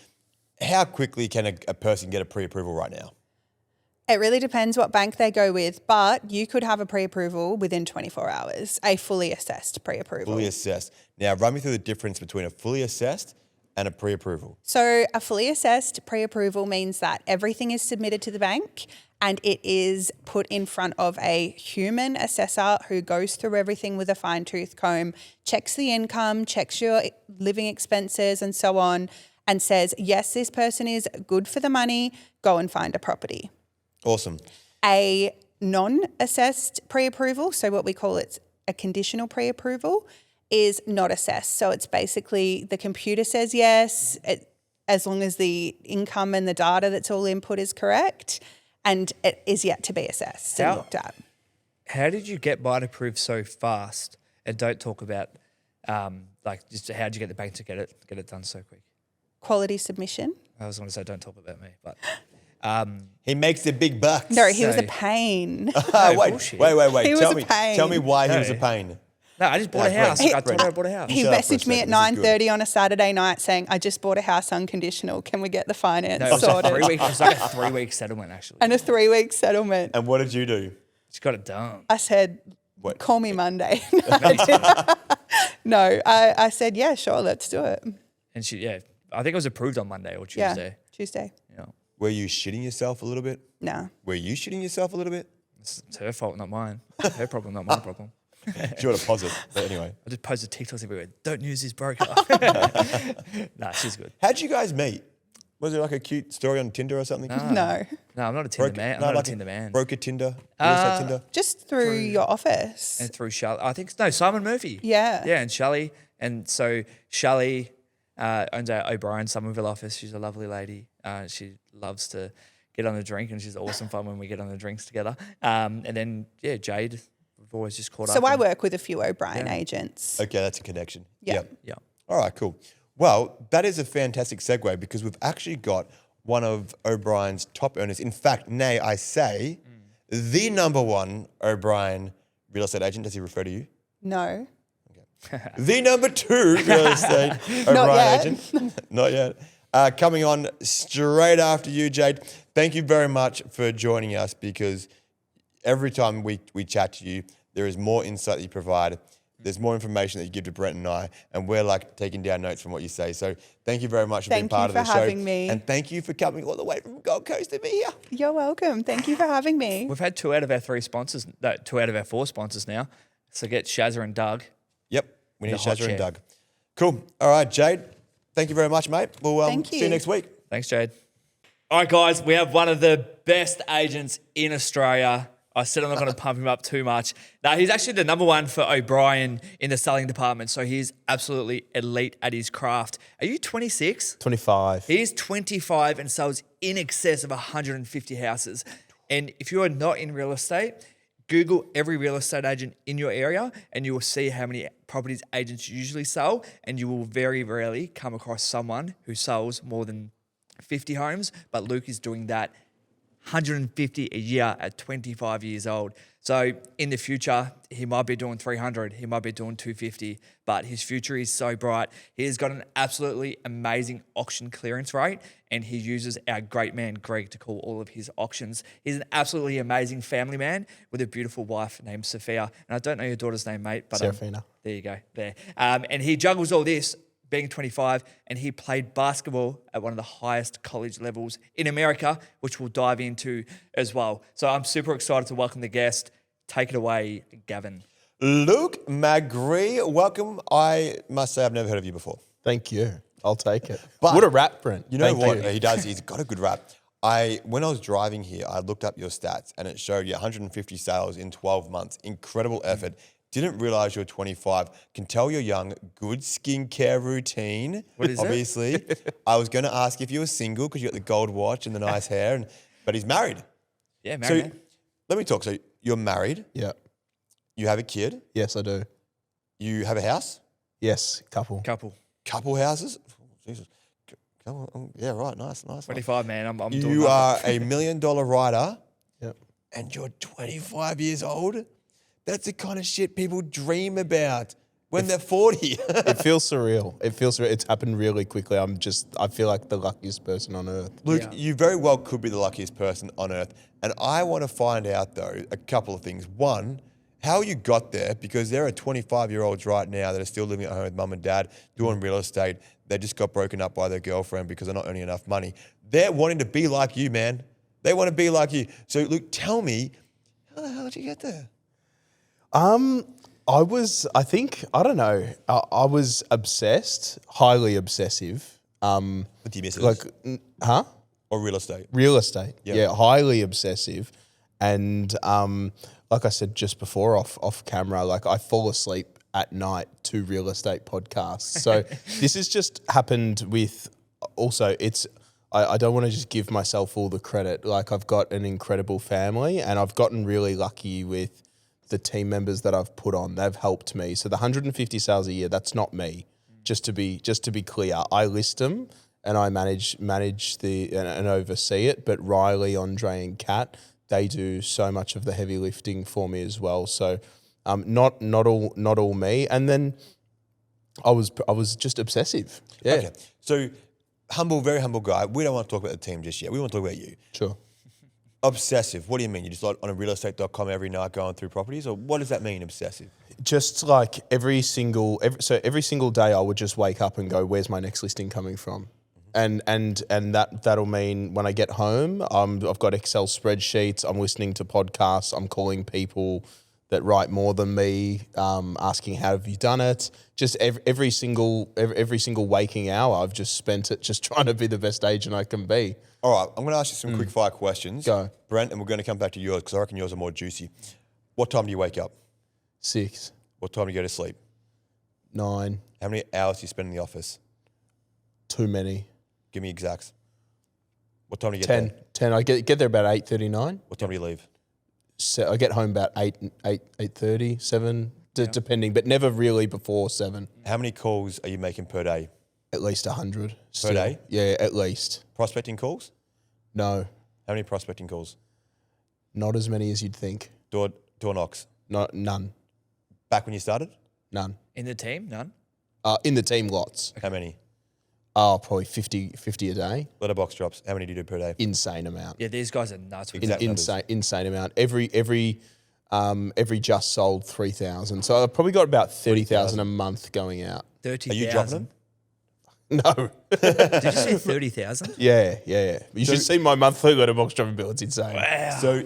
how quickly can a person get a pre-approval right now? It really depends what bank they go with, but you could have a pre-approval within 24 hours, a fully assessed pre-approval. Fully assessed. Now, run me through the difference between a fully assessed and a pre-approval. So a fully assessed pre-approval means that everything is submitted to the bank and it is put in front of a human assessor who goes through everything with a fine-tooth comb, checks the income, checks your living expenses and so on, and says, yes, this person is good for the money, go and find a property. Awesome. A non-assessed pre-approval, so what we call it's a conditional pre-approval, is not assessed. So it's basically the computer says yes, as long as the income and the data that's all input is correct, and it is yet to be assessed and looked at. How did you get mine approved so fast? And don't talk about just how did you get the bank to get it done so quick? Quality submission. I was going to say don't talk about me, but He makes the big bucks. No, he was a pain. Wait. He was a pain. Tell me why he was a pain. no, I just bought a house. I told her I bought a house. He Shut up for a messaged me at second, this is 9:30 on a Saturday night saying, I just bought a house unconditional. Can we get the finance No, it was sorted? it was like a 3-week settlement actually. And a 3-week settlement. And what did you do? She got it done. I said, What? call me Monday. No, I said, yeah, sure, let's do it. And I think it was approved on Monday or Tuesday. Yeah, Tuesday. Yeah. Were you shitting yourself a little bit? No. Were you shitting yourself a little bit? It's her fault, not mine. Her problem, not my problem. She want to pause it, but anyway. I just posted TikToks everywhere. Don't use this broker. Nah, she's good. How'd you guys meet? Was it like a cute story on Tinder or something? No. No, I'm not a Tinder man. I'm not a Tinder man. Broker Tinder? Real estate Tinder? Just through your office. And through Shelley, I think, no, Simon Murphy. Yeah. Yeah, and Shelley. And so Shelley owns our O'Brien Somerville office. She's a lovely lady. She loves to get on a drink and she's awesome fun when we get on the drinks together. And then, Jade, we've always just caught up. So I work with a few O'Brien agents. Okay, that's a connection. Yeah. Yeah. All right, cool. Well, that is a fantastic segue because we've actually got one of O'Brien's top earners. In fact, nay, I say, the number one O'Brien real estate agent. Does he refer to you? No. The number 2 real estate O'Brien yet. agent. Not yet. Coming on straight after you, Jade. Thank you very much for joining us because every time we chat to you, there is more insight that you provide. There's more information that you give to Brent and I, and we're like taking down notes from what you say. So thank you very much for being part of the show. Thank you for having me. And thank you for coming all the way from Gold Coast to be here. You're welcome. Thank you for having me. We've had 2 out of our 3 sponsors, 2 out of our 4 sponsors now. So get Shazza and Doug. Yep, we need The hot Shazza and chair. Doug. Cool. All right, Jade. Thank you very much, mate. We'll Thank see you you. next week. Thanks, Jade. All right, guys, we have one of the best agents in Australia. I said I'm not going to pump him up too much. No, he's actually the number 1 for O'Brien in the selling department, so he's absolutely elite at his craft. Are you 26? 25. He's 25 and sells in excess of 150 houses. And if you are not in real estate, Google every real estate agent in your area and you will see how many properties agents usually sell, and you will very rarely come across someone who sells more than 50 homes, but Luke is doing that 150 a year at 25 years old. So in the future, he might be doing 300, he might be doing 250, but his future is so bright. He has got an absolutely amazing auction clearance rate, and he uses our great man, Greg, to call all of his auctions. He's an absolutely amazing family man with a beautiful wife named Sophia. And I don't know your daughter's name, mate, but Serafina. there you go, there. And he juggles all this, being 25, and he played basketball at one of the highest college levels in America, which we'll dive into as well. So I'm super excited to welcome the guest. Take it away, Gavin. Luke Magree, welcome. I must say I've never heard of you before. Thank you. I'll take it. But what a rap, Brent. You know Thank what? you. He does. He's got a good rap. When I was driving here, I looked up your stats and it showed you 150 sales in 12 months. Incredible effort. Didn't realize you're 25. Can tell you're young. Good skincare routine. What is it? Obviously. I was going to ask if you were single because you got the gold watch and the nice hair, but he's married. Yeah, So married. let me talk. So you're married. Yeah. You have a kid. Yes, I do. You have a house. Yes, couple. Couple houses. Oh, Jesus. Yeah, right. Nice. 25, man. I'm doing You nothing. are $1 million writer. Yep. And you're 25 years old. That's the kind of shit people dream about when they're 40. It feels surreal. It's happened really quickly. I feel like the luckiest person on earth. Luke, Yeah. you very well could be the luckiest person on earth. And I want to find out, though, a couple of things. One, how you got there, because there are 25-year-olds right now that are still living at home with mum and dad, doing real estate. They just got broken up by their girlfriend because they're not earning enough money. They're wanting to be like you, man. They want to be like you. So, Luke, tell me, how the hell did you get there? I was obsessed, highly obsessive. With your missus? Or real estate? Real estate. Yeah. Yeah, highly obsessive. And like I said just before off camera, like I fall asleep at night to real estate podcasts. So this has just happened with also I don't want to just give myself all the credit. Like I've got an incredible family and I've gotten really lucky with the team members that I've put on. They've helped me. So the 150 sales a year, that's not me. Just to be clear, I list them and I manage and oversee it. But Riley, Andre, and Kat, they do so much of the heavy lifting for me as well. So not all me. And then I was just obsessive. Yeah. Okay. So very humble guy. We don't want to talk about the team just yet. We want to talk about you. Sure. Obsessive. What do you mean? You just like on a realestate.com every night going through properties, or what does that mean, obsessive? Just like every single day, I would just wake up and go, "Where's my next listing coming from?" And that'll mean when I get home, I've got Excel spreadsheets. I'm listening to podcasts. I'm calling people that write more than me, asking how have you done it. Just every single waking hour, I've just spent it just trying to be the best agent I can be. All right, I'm going to ask you some quick fire questions. Go. Brent, and we're going to come back to yours because I reckon yours are more juicy. What time do you wake up? 6, What time do you go to sleep? 9, How many hours do you spend in the office? too many. Give me exacts. What time do you get 10, there? 10. I get there about 8:39. What time do you leave? So I get home about 8:30, 7, depending, but never really before 7. How many calls are you making per day? At least 100. Per day? Yeah, at least. Prospecting calls? No, How many prospecting calls? not as many as you'd think. Door knocks? None. Back when you started? None. In the team, none. In the team, lots. How many? Probably 50 a day. Letterbox drops. How many do you do per day? Insane amount. Yeah, these guys are nuts. With Exact numbers. Insane amount. Every just sold 3,000. So I've probably got about 30,000 a month going out. 30,000. Are you dropping them? No. Did you say 30,000? Yeah. You should see my monthly letterbox dropping bill. It's insane. Wow. So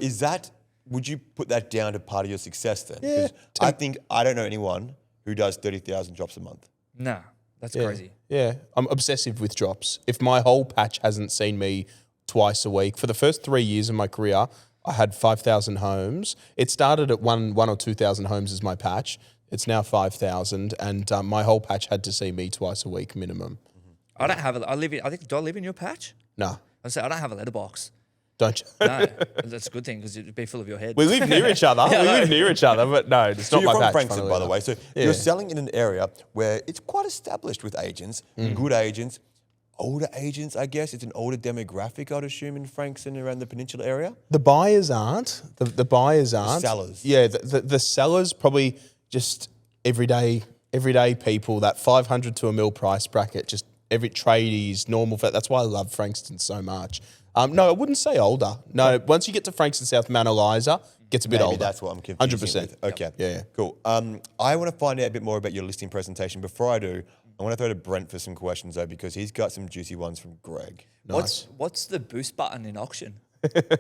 would you put that down to part of your success then? Yeah. 'Cause I don't know anyone who does 30,000 drops a month. No, that's crazy. Yeah, I'm obsessive with drops. If my whole patch hasn't seen me twice a week, for the first 3 years of my career, I had 5,000 homes. It started at one or 2,000 homes as my patch. It's now 5,000, and my whole patch had to see me twice a week minimum. I don't have do I live in your patch? No. I say I don't have a letterbox. don't you? No, that's a good thing because it'd be full of your head. We live near each other. We live near each other, but no, it's So not you're my from patch. Frankston, funnily by the enough. way. So you're selling in an area where it's quite established with agents, good agents, older agents, I guess. It's an older demographic, I'd assume, in Frankston around the peninsula area. The buyers aren't. The buyers aren't. sellers. Yeah, the sellers probably just everyday people, that 500 to a mil price bracket, just every tradies, normal. That's why I love Frankston so much. No, I wouldn't say older. No, once you get to Frankston South, Mount Eliza, gets a bit Maybe older. that's what I'm confusing 100%. with. Okay. Yeah. Cool. I want to find out a bit more about your listing presentation. Before I do, I want to throw to Brent for some questions, though, because he's got some juicy ones from Greg. What's the boost button in auction?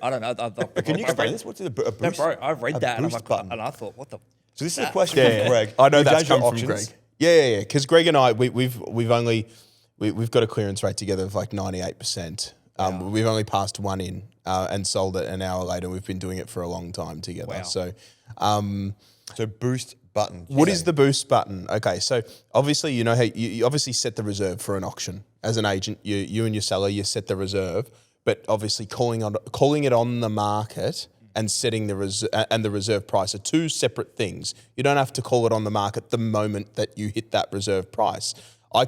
I don't know. Can you explain this? What's a boost? No, bro, I read that and I'm boost like, button. and I thought, what the? So this is a question from Greg. I know who that's does your come from auctions. Greg. Yeah. Because Greg and I, we've got a clearance rate together of like 98%. We've only passed one in and sold it an hour later. We've been doing it for a long time together. Wow. So, So boost button. what is the boost button? Okay, so obviously you know how you obviously set the reserve for an auction as an agent. You and your seller, you set the reserve, but obviously calling it on the market and setting the reserve price are two separate things. You don't have to call it on the market the moment that you hit that reserve price. I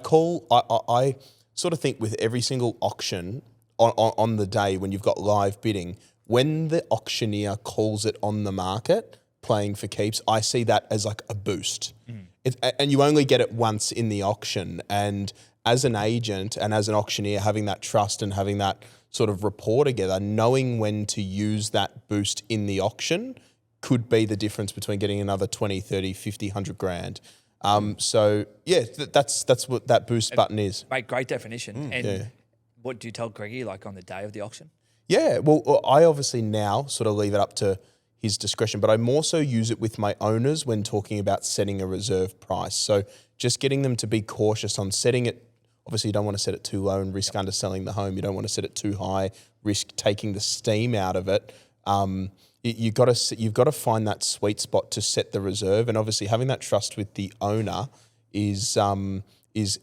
sort of think with every single auction on the day when you've got live bidding, when the auctioneer calls it on the market, playing for keeps, I see that as like a boost. And you only get it once in the auction. And as an agent and as an auctioneer, having that trust and having that sort of rapport together, knowing when to use that boost in the auction could be the difference between getting another 20, 30, 50, 100 grand. So yeah, that's what that boost button is. Mate, great definition. And what do you tell Greggy like on the day of the auction? Yeah, well, I obviously now sort of leave it up to his discretion, but I more so use it with my owners when talking about setting a reserve price. So just getting them to be cautious on setting it. Obviously, you don't want to set it too low and risk underselling the home. You don't want to set it too high, risk taking the steam out of it. You've got to find that sweet spot to set the reserve, and obviously having that trust with the owner is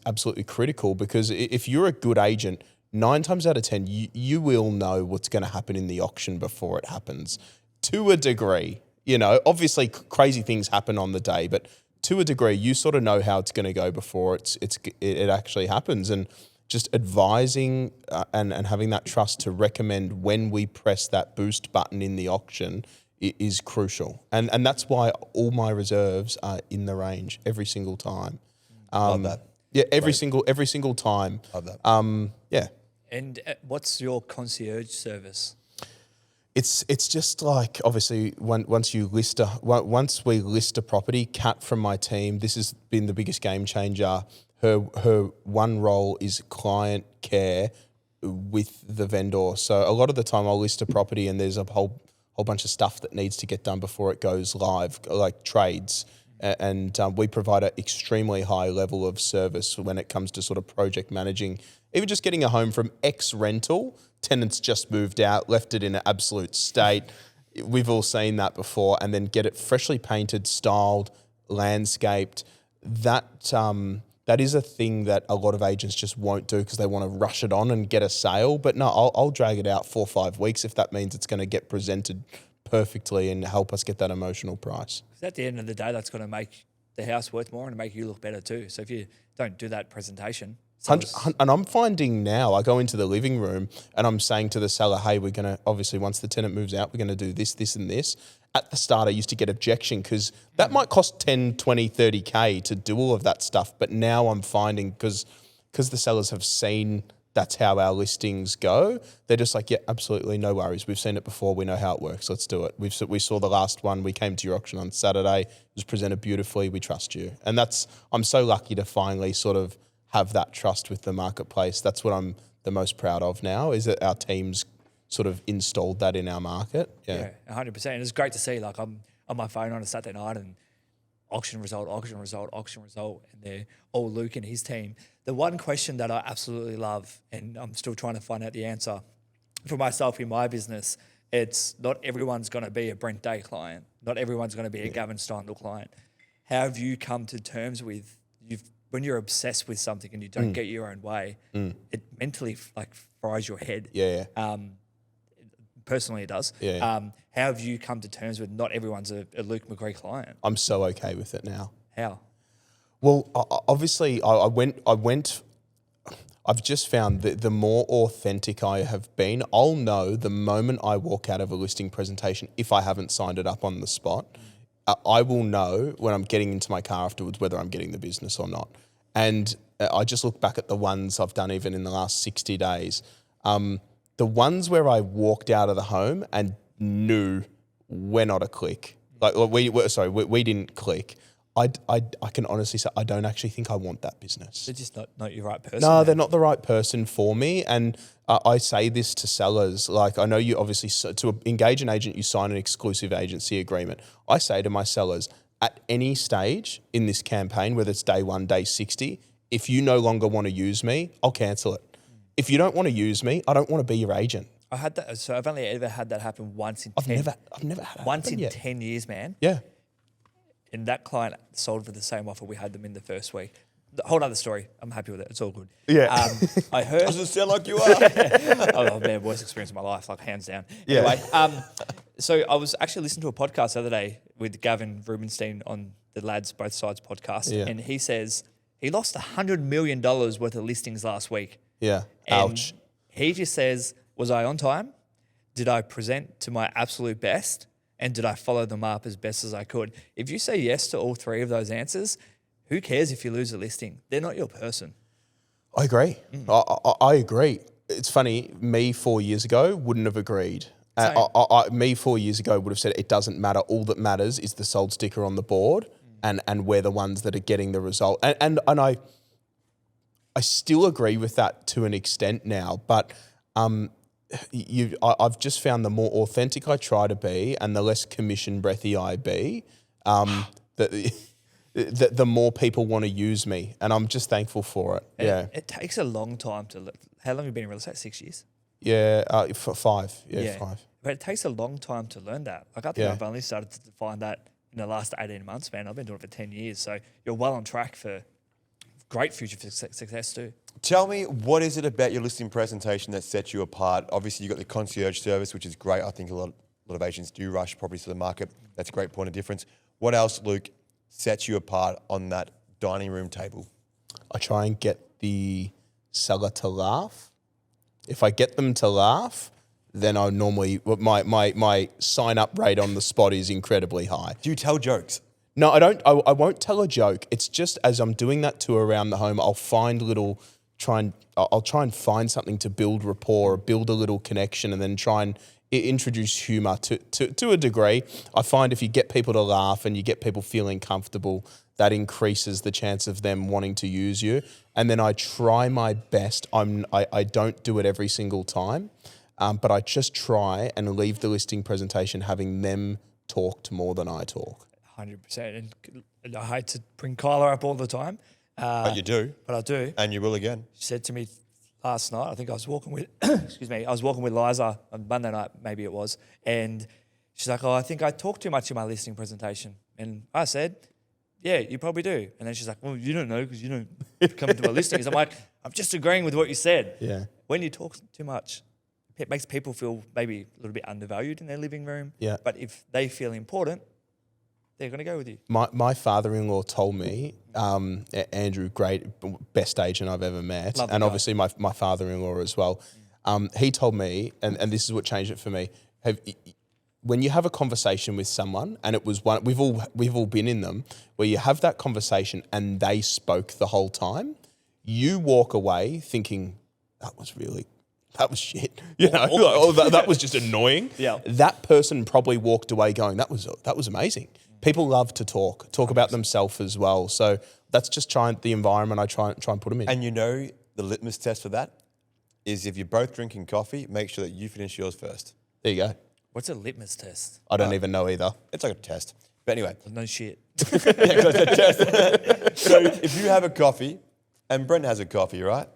absolutely critical, because if you're a good agent, 9 times out of 10, you will know what's going to happen in the auction before it happens. To a degree, obviously crazy things happen on the day, but to a degree, you sort of know how it's going to go before it actually happens. And just advising and having that trust to recommend when we press that boost button in the auction is crucial. And that's why all my reserves are in the range every single time. Love that. Yeah, every single time. Love that. Yeah. And what's your concierge service? It's just like, obviously once we list a property, Kat from my team, this has been the biggest game changer. Her one role is client care with the vendor. So a lot of the time I'll list a property and there's a whole bunch of stuff that needs to get done before it goes live, like trades. And we provide an extremely high level of service when it comes to sort of project managing, even just getting a home from ex-rental, tenants just moved out, left it in an absolute state. We've all seen that before, and then get it freshly painted, styled, landscaped. That is a thing that a lot of agents just won't do because they want to rush it on and get a sale. But no, I'll drag it out 4 or 5 weeks if that means it's going to get presented perfectly and help us get that emotional price. Because at the end of the day, that's going to make the house worth more and make you look better too. So if you don't do that presentation, and I'm finding now, I go into the living room and I'm saying to the seller, hey, we're going to, obviously once the tenant moves out, we're going to do this, this and this. At the start, I used to get objection because that might cost 10, 20, 30K to do all of that stuff. But now I'm finding, because the sellers have seen that's how our listings go, they're just like, yeah, absolutely, no worries. We've seen it before. We know how it works. Let's do it. We saw the last one. We came to your auction on Saturday. It was presented beautifully. We trust you. And I'm so lucky to finally sort of have that trust with the marketplace. That's what I'm the most proud of now, is that our team's sort of installed that in our market. Yeah, 100%. And it's great to see, like, I'm on my phone on a Saturday night and auction result, and they're all Luke and his team. The one question that I absolutely love, and I'm still trying to find out the answer for myself in my business, it's not everyone's going to be a Brent Day client. Not everyone's going to be a Gavin Staindl client. How have you come to terms with, when you're obsessed with something and you don't get your own way, it mentally like fries your head. Yeah. personally it does. Yeah. How have you come to terms with not everyone's a Luke Magree client? I'm so okay with it now. How? Well, obviously, I've just found that the more authentic I have been, I'll know the moment I walk out of a listing presentation, if I haven't signed it up on the spot, I will know when I'm getting into my car afterwards whether I'm getting the business or not. And I just look back at the ones I've done even in the last 60 days. The ones where I walked out of the home and knew we're not a click. We didn't click. I can honestly say I don't actually think I want that business. They're just not your right person. No, man. they're not the right person for me. And I say this to sellers. Like, I know you obviously, to engage an agent, you sign an exclusive agency agreement. I say to my sellers, at any stage in this campaign, whether it's day 1, day 60, if you no longer want to use me, I'll cancel it. If you don't want to use me, I don't want to be your agent. I had that. So I've only ever had that happen once in I've never had it once happen in yet. 10 years, man. Yeah. And that client sold for the same offer we had them in the first week. The whole other story. I'm happy with it. It's all good. Yeah. I heard. Doesn't sound like you are. Oh man, worst experience of my life, like hands down. Yeah. Anyway, so I was actually listening to a podcast the other day with Gavin Rubenstein on the Lads Both Sides podcast, Yeah. and he says he lost $100 million worth of listings last week. Yeah. And Ouch. he just says, was I on time? Did I present to my absolute best? And did I follow them up as best as I could? If you say yes to all three of those answers, who cares if you lose a listing? They're not your person. I agree. I agree. It's funny, me 4 years ago wouldn't have agreed. Me 4 years ago would have said it doesn't matter. All that matters is the sold sticker on the board and we're the ones that are getting the result. And I still agree with that to an extent now, but I've just found the more authentic I try to be and the less commission breathy I be, the more people want to use me, and I'm just thankful for it. And it takes a long time to. How long have you been in real estate? 6 years. Yeah, for 5. Yeah, 5. But it takes a long time to learn that. Like I think I've only started to find that in the last 18 months, man. I've been doing it for 10 years, so you're well on track for great future success too. Tell me, what is it about your listing presentation that sets you apart? Obviously, you've got the concierge service, which is great. I think a lot of agents do rush properties to the market. That's a great point of difference. What else, Luke, sets you apart on that dining room table? I try and get the seller to laugh. If I get them to laugh, then I normally my sign up rate on the spot is incredibly high. Do you tell jokes? No, I don't. I won't tell a joke. It's just as I'm doing that tour around the home, I'll try and find something to build rapport, build a little connection, and then try and introduce humour to a degree. I find if you get people to laugh and you get people feeling comfortable, that increases the chance of them wanting to use you. And then I try my best. I don't do it every single time, but I just try and leave the listing presentation having them talk more than I talk. 100%. And I hate to bring Kyla up all the time. But you do. But I do. And you will again. She said to me last night, I think I was walking with, excuse me, I was walking with Liza on Monday night, maybe it was, and she's like, oh, I think I talk too much in my listing presentation. And I said, yeah, you probably do. And then she's like, well, you don't know because you don't come into my listings. I'm like, I'm just agreeing with what you said. Yeah. When you talk too much, it makes people feel maybe a little bit undervalued in their living room. Yeah. But if they feel important, they're going to go with you. My father-in-law told me, Andrew, great, best agent I've ever met, Love the and guy. obviously my father-in-law as well. He told me, and this is what changed it for me, when you have a conversation with someone, and it was one, we've all been in them, where you have that conversation and they spoke the whole time, you walk away thinking, that was shit. You know, that was just annoying. Yeah. That person probably walked away going, that was amazing. People love to talk about themselves as well. So that's just the environment I try and put them in. And you know the litmus test for that is if you're both drinking coffee, make sure that you finish yours first. There you go. What's a litmus test? I don't even know either. It's like a test. But anyway. No shit. Yeah, 'cause it's a test. So if you have a coffee and Brent has a coffee, right?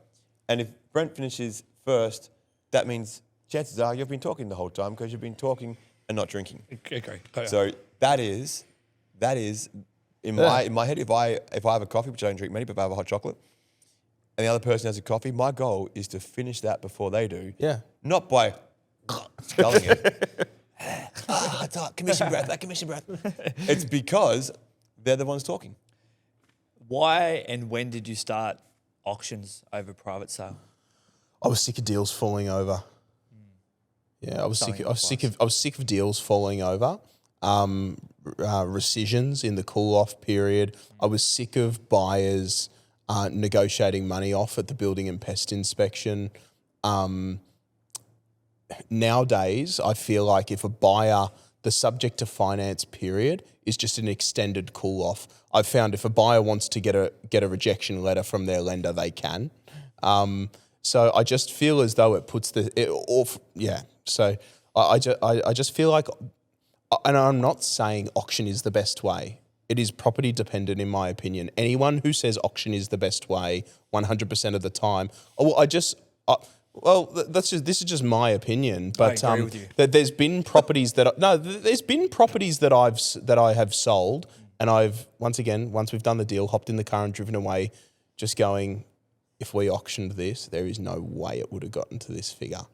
And if Brent finishes first, that means chances are you've been talking the whole time because you've been talking and not drinking. Okay. So that is in my head, if I have a coffee, which I don't drink many, but if I have a hot chocolate, and the other person has a coffee, my goal is to finish that before they do. Yeah. Not by sculling it. It's up. Commission breath, that commission breath. It's because they're the ones talking. Why and when did you start auctions over private sale? I was sick of deals falling over. Yeah, I was sick of deals falling over. Rescissions in the cool-off period. I was sick of buyers negotiating money off at the building and pest inspection. Nowadays, I feel like if a buyer, the subject to finance period is just an extended cool-off. I've found if a buyer wants to get a rejection letter from their lender, they can. So I just feel as though it puts So I just feel like, and I'm not saying auction is the best way. It is property dependent, in my opinion. Anyone who says auction is the best way 100% of the time, this is just my opinion. But I agree with you. that there's been properties there's been properties that I have sold, and I've once we've done the deal, hopped in the car and driven away, just going, if we auctioned this, there is no way it would have gotten to this figure,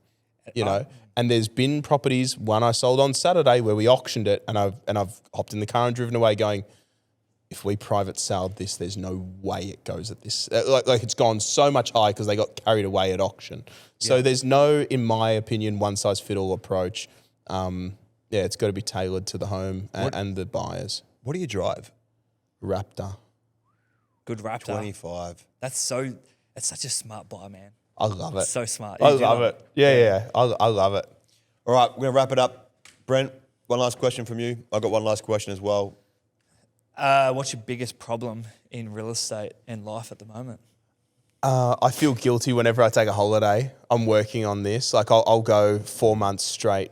you know. And there's been properties, one I sold on Saturday, where we auctioned it, and I've hopped in the car and driven away, going, if we private sold this, there's no way it goes at this. Like it's gone so much higher because they got carried away at auction. So there's no, in my opinion, one size fit all approach. It's got to be tailored to the home and the buyers. What do you drive? Raptor. Good Raptor. 25. That's such a smart buy, man. I love it. So smart. I love it. Yeah. I love it. All right, we're going to wrap it up. Brent, one last question from you. I've got one last question as well. What's your biggest problem in real estate and life at the moment? I feel guilty whenever I take a holiday. I'm working on this. Like I'll go 4 months straight,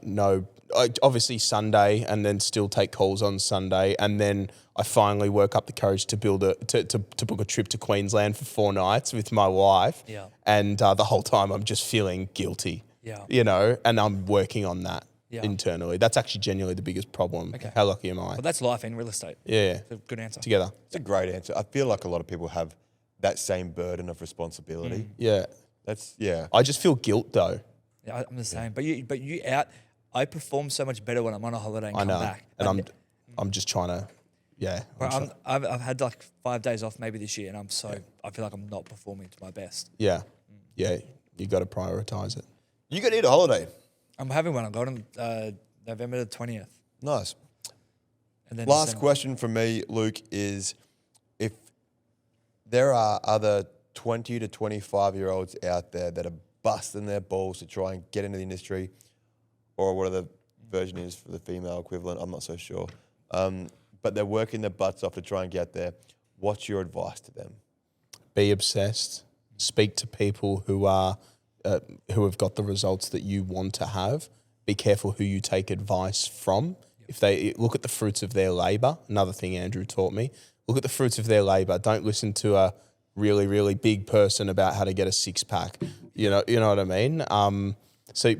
obviously Sunday, and then still take calls on Sunday, and then I finally work up the courage to to book a trip to Queensland for 4 nights with my wife. Yeah. And the whole time I'm just feeling guilty. Yeah. You know, and I'm working on that internally. That's actually genuinely the biggest problem. Okay. How lucky am I? Well, that's life in real estate. Yeah. It's a good answer. Together. It's a great answer. I feel like a lot of people have that same burden of responsibility. Yeah. Yeah. I just feel guilt though. Yeah, I'm the same. But I perform so much better when I'm on a holiday and I come know. back. And I'm just trying to, I've had like 5 days off maybe this year, and I feel like I'm not performing to my best. Yeah. Yeah. You got to prioritize it. You got to need a holiday. I'm having one. I got on November the 20th. Nice. And then Last December. question from me, Luke, is if there are other 20 to 25-year-olds out there that are busting their balls to try and get into the industry, or whatever the version is for the female equivalent, I'm not so sure, but they're working their butts off to try and get there, what's your advice to them? Be obsessed. Speak to people who have got the results that you want to have. Be careful who you take advice from. If they look at the fruits of their labour, another thing Andrew taught me, look at the fruits of their labour. Don't listen to a really, really big person about how to get a 6-pack. You know what I mean?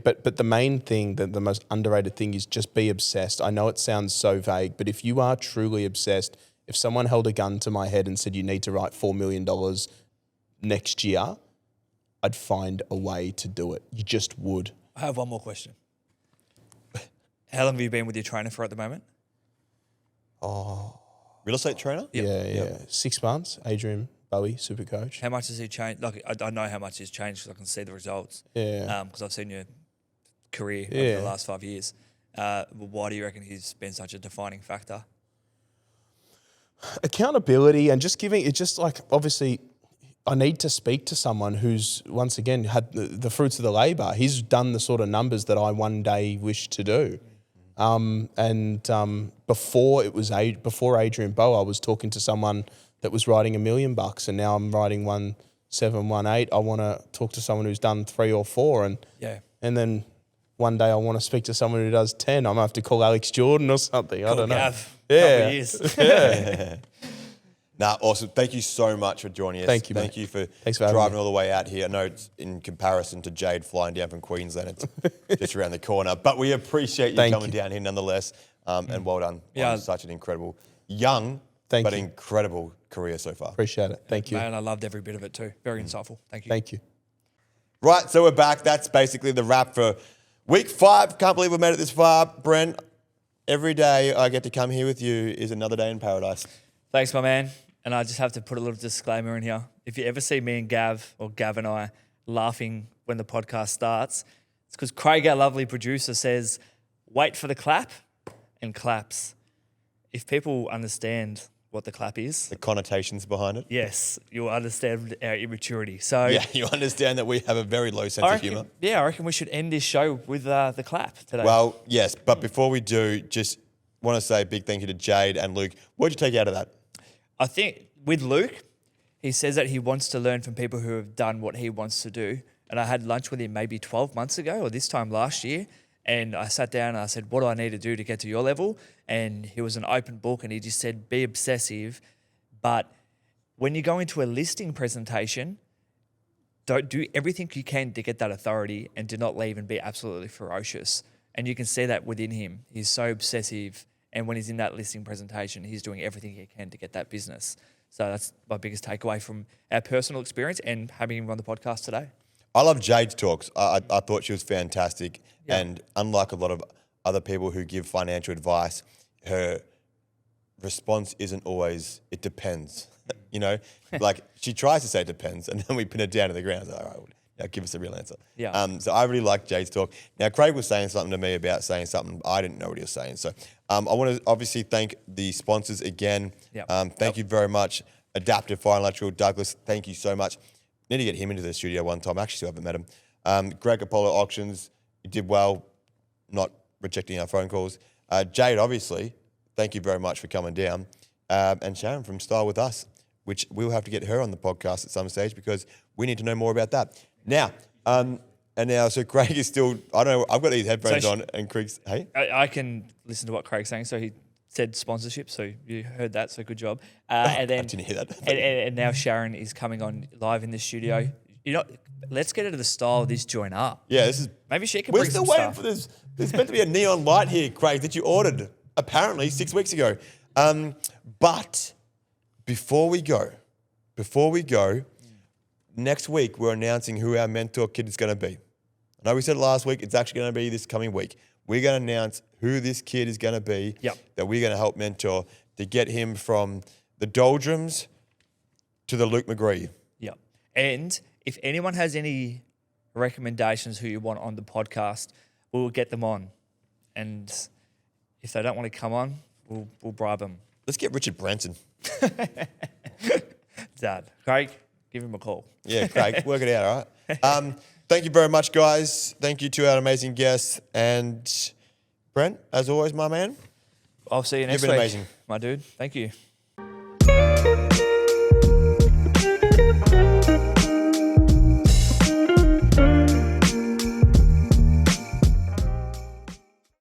But the main thing, the most underrated thing is just be obsessed. I know it sounds so vague, but if you are truly obsessed, if someone held a gun to my head and said you need to write $4 million next year, I'd find a way to do it. You just would. I have one more question. How long have you been with your trainer for at the moment? Real estate trainer? Yeah. 6 months, Adrian Bowie, super coach. How much has he changed? Like, I know how much he's changed because I can see the results. Yeah. Because I've seen your career over the last 5 years. Why do you reckon he's been such a defining factor? Accountability and just giving it, just like, obviously I need to speak to someone who's once again had the fruits of the labour. He's done the sort of numbers that I one day wish to do. Before Adrian Bowe, I was talking to someone that was writing $1 million, and now I'm writing 1.718. I want to talk to someone who's done 3 or 4, and then one day I want to speak to someone who does 10. I'm gonna have to call Alex Jordan or something. I don't know. Gav, Yeah. years. Nah, awesome. Thank you so much for joining us. Thank you, Thank mate. you for Thanks for having driving me. all the way out here. I know it's in comparison to Jade flying down from Queensland, it's just around the corner. But we appreciate you Thank coming you. down here nonetheless. And well done Yeah. on such an incredible, young, Thank but you. incredible career so far. Appreciate it. Thank you. Man, I loved every bit of it too. Very insightful. Thank you. Thank you. Right, so we're back. That's basically the wrap for Week 5. Can't believe we made it this far. Brent, every day I get to come here with you is another day in paradise. Thanks, my man. And I just have to put a little disclaimer in here. If you ever see me and Gav or Gav and I laughing when the podcast starts, it's because Craig, our lovely producer, says, wait for the clap and claps. If people understand what the clap is, The connotations behind it. yes, you'll understand our immaturity. So Yeah, you understand that we have a very low sense I of humour. reckon, yeah, I reckon we should end this show with the clap today. Well, yes, but before we do, just want to say a big thank you to Jade and Luke. What did you take out of that? I think with Luke, he says that he wants to learn from people who have done what he wants to do. And I had lunch with him maybe 12 months ago or this time last year. And I sat down and I said, what do I need to do to get to your level? And he was an open book and he just said, be obsessive. But when you go into a listing presentation, don't do everything you can to get that authority and do not leave and be absolutely ferocious. And you can see that within him. He's so obsessive. And when he's in that listing presentation, he's doing everything he can to get that business. So that's my biggest takeaway from our personal experience and having him on the podcast today. I love Jade's talks. I thought she was fantastic. Yeah. And unlike a lot of other people who give financial advice, her response isn't always, it depends. You know, like she tries to say it depends and then we pin it down to the ground. Like, all right, well, now give us a real answer. Yeah. So I really like Jade's talk. Now, Craig was saying something to me about saying something I didn't know what he was saying. So I want to obviously thank the sponsors again. Yep. Thank you very much. Adaptive Fire and Electrical, Douglas, thank you so much. Need to get him into the studio one time. I actually still haven't met him. Greg Apollo Auctions, you did well, not rejecting our phone calls. Jade, obviously, thank you very much for coming down. And Sharon from Style With Us, which we'll have to get her on the podcast at some stage because we need to know more about that. Now, so Craig is still, I don't know, I've got these headphones on and Craig's, hey? I can listen to what Craig's saying. So he said sponsorship, so you heard that, so good job. And then I didn't hear that. and now Sharon is coming on live in the studio. You know, let's get into the style of this joint up. Yeah, this is... Maybe she can We're bring still some waiting stuff. for this. There's meant to be a neon light here, Craig, that you ordered apparently 6 weeks ago. But before we go, next week we're announcing who our mentor kid is going to be. I know we said last week, it's actually going to be this coming week. We're going to announce who this kid is going to be that we're going to help mentor to get him from the doldrums to the Luke Magree. Yep. And if anyone has any recommendations who you want on the podcast, we'll get them on. And if they don't want to come on, we'll bribe them. Let's get Richard Branson. Dad. Craig, give him a call. Yeah, Craig, work it out, all right? Thank you very much, guys. Thank you to our amazing guests. And Brent, as always, my man. I'll see you next You've been week. amazing. My dude. Thank you.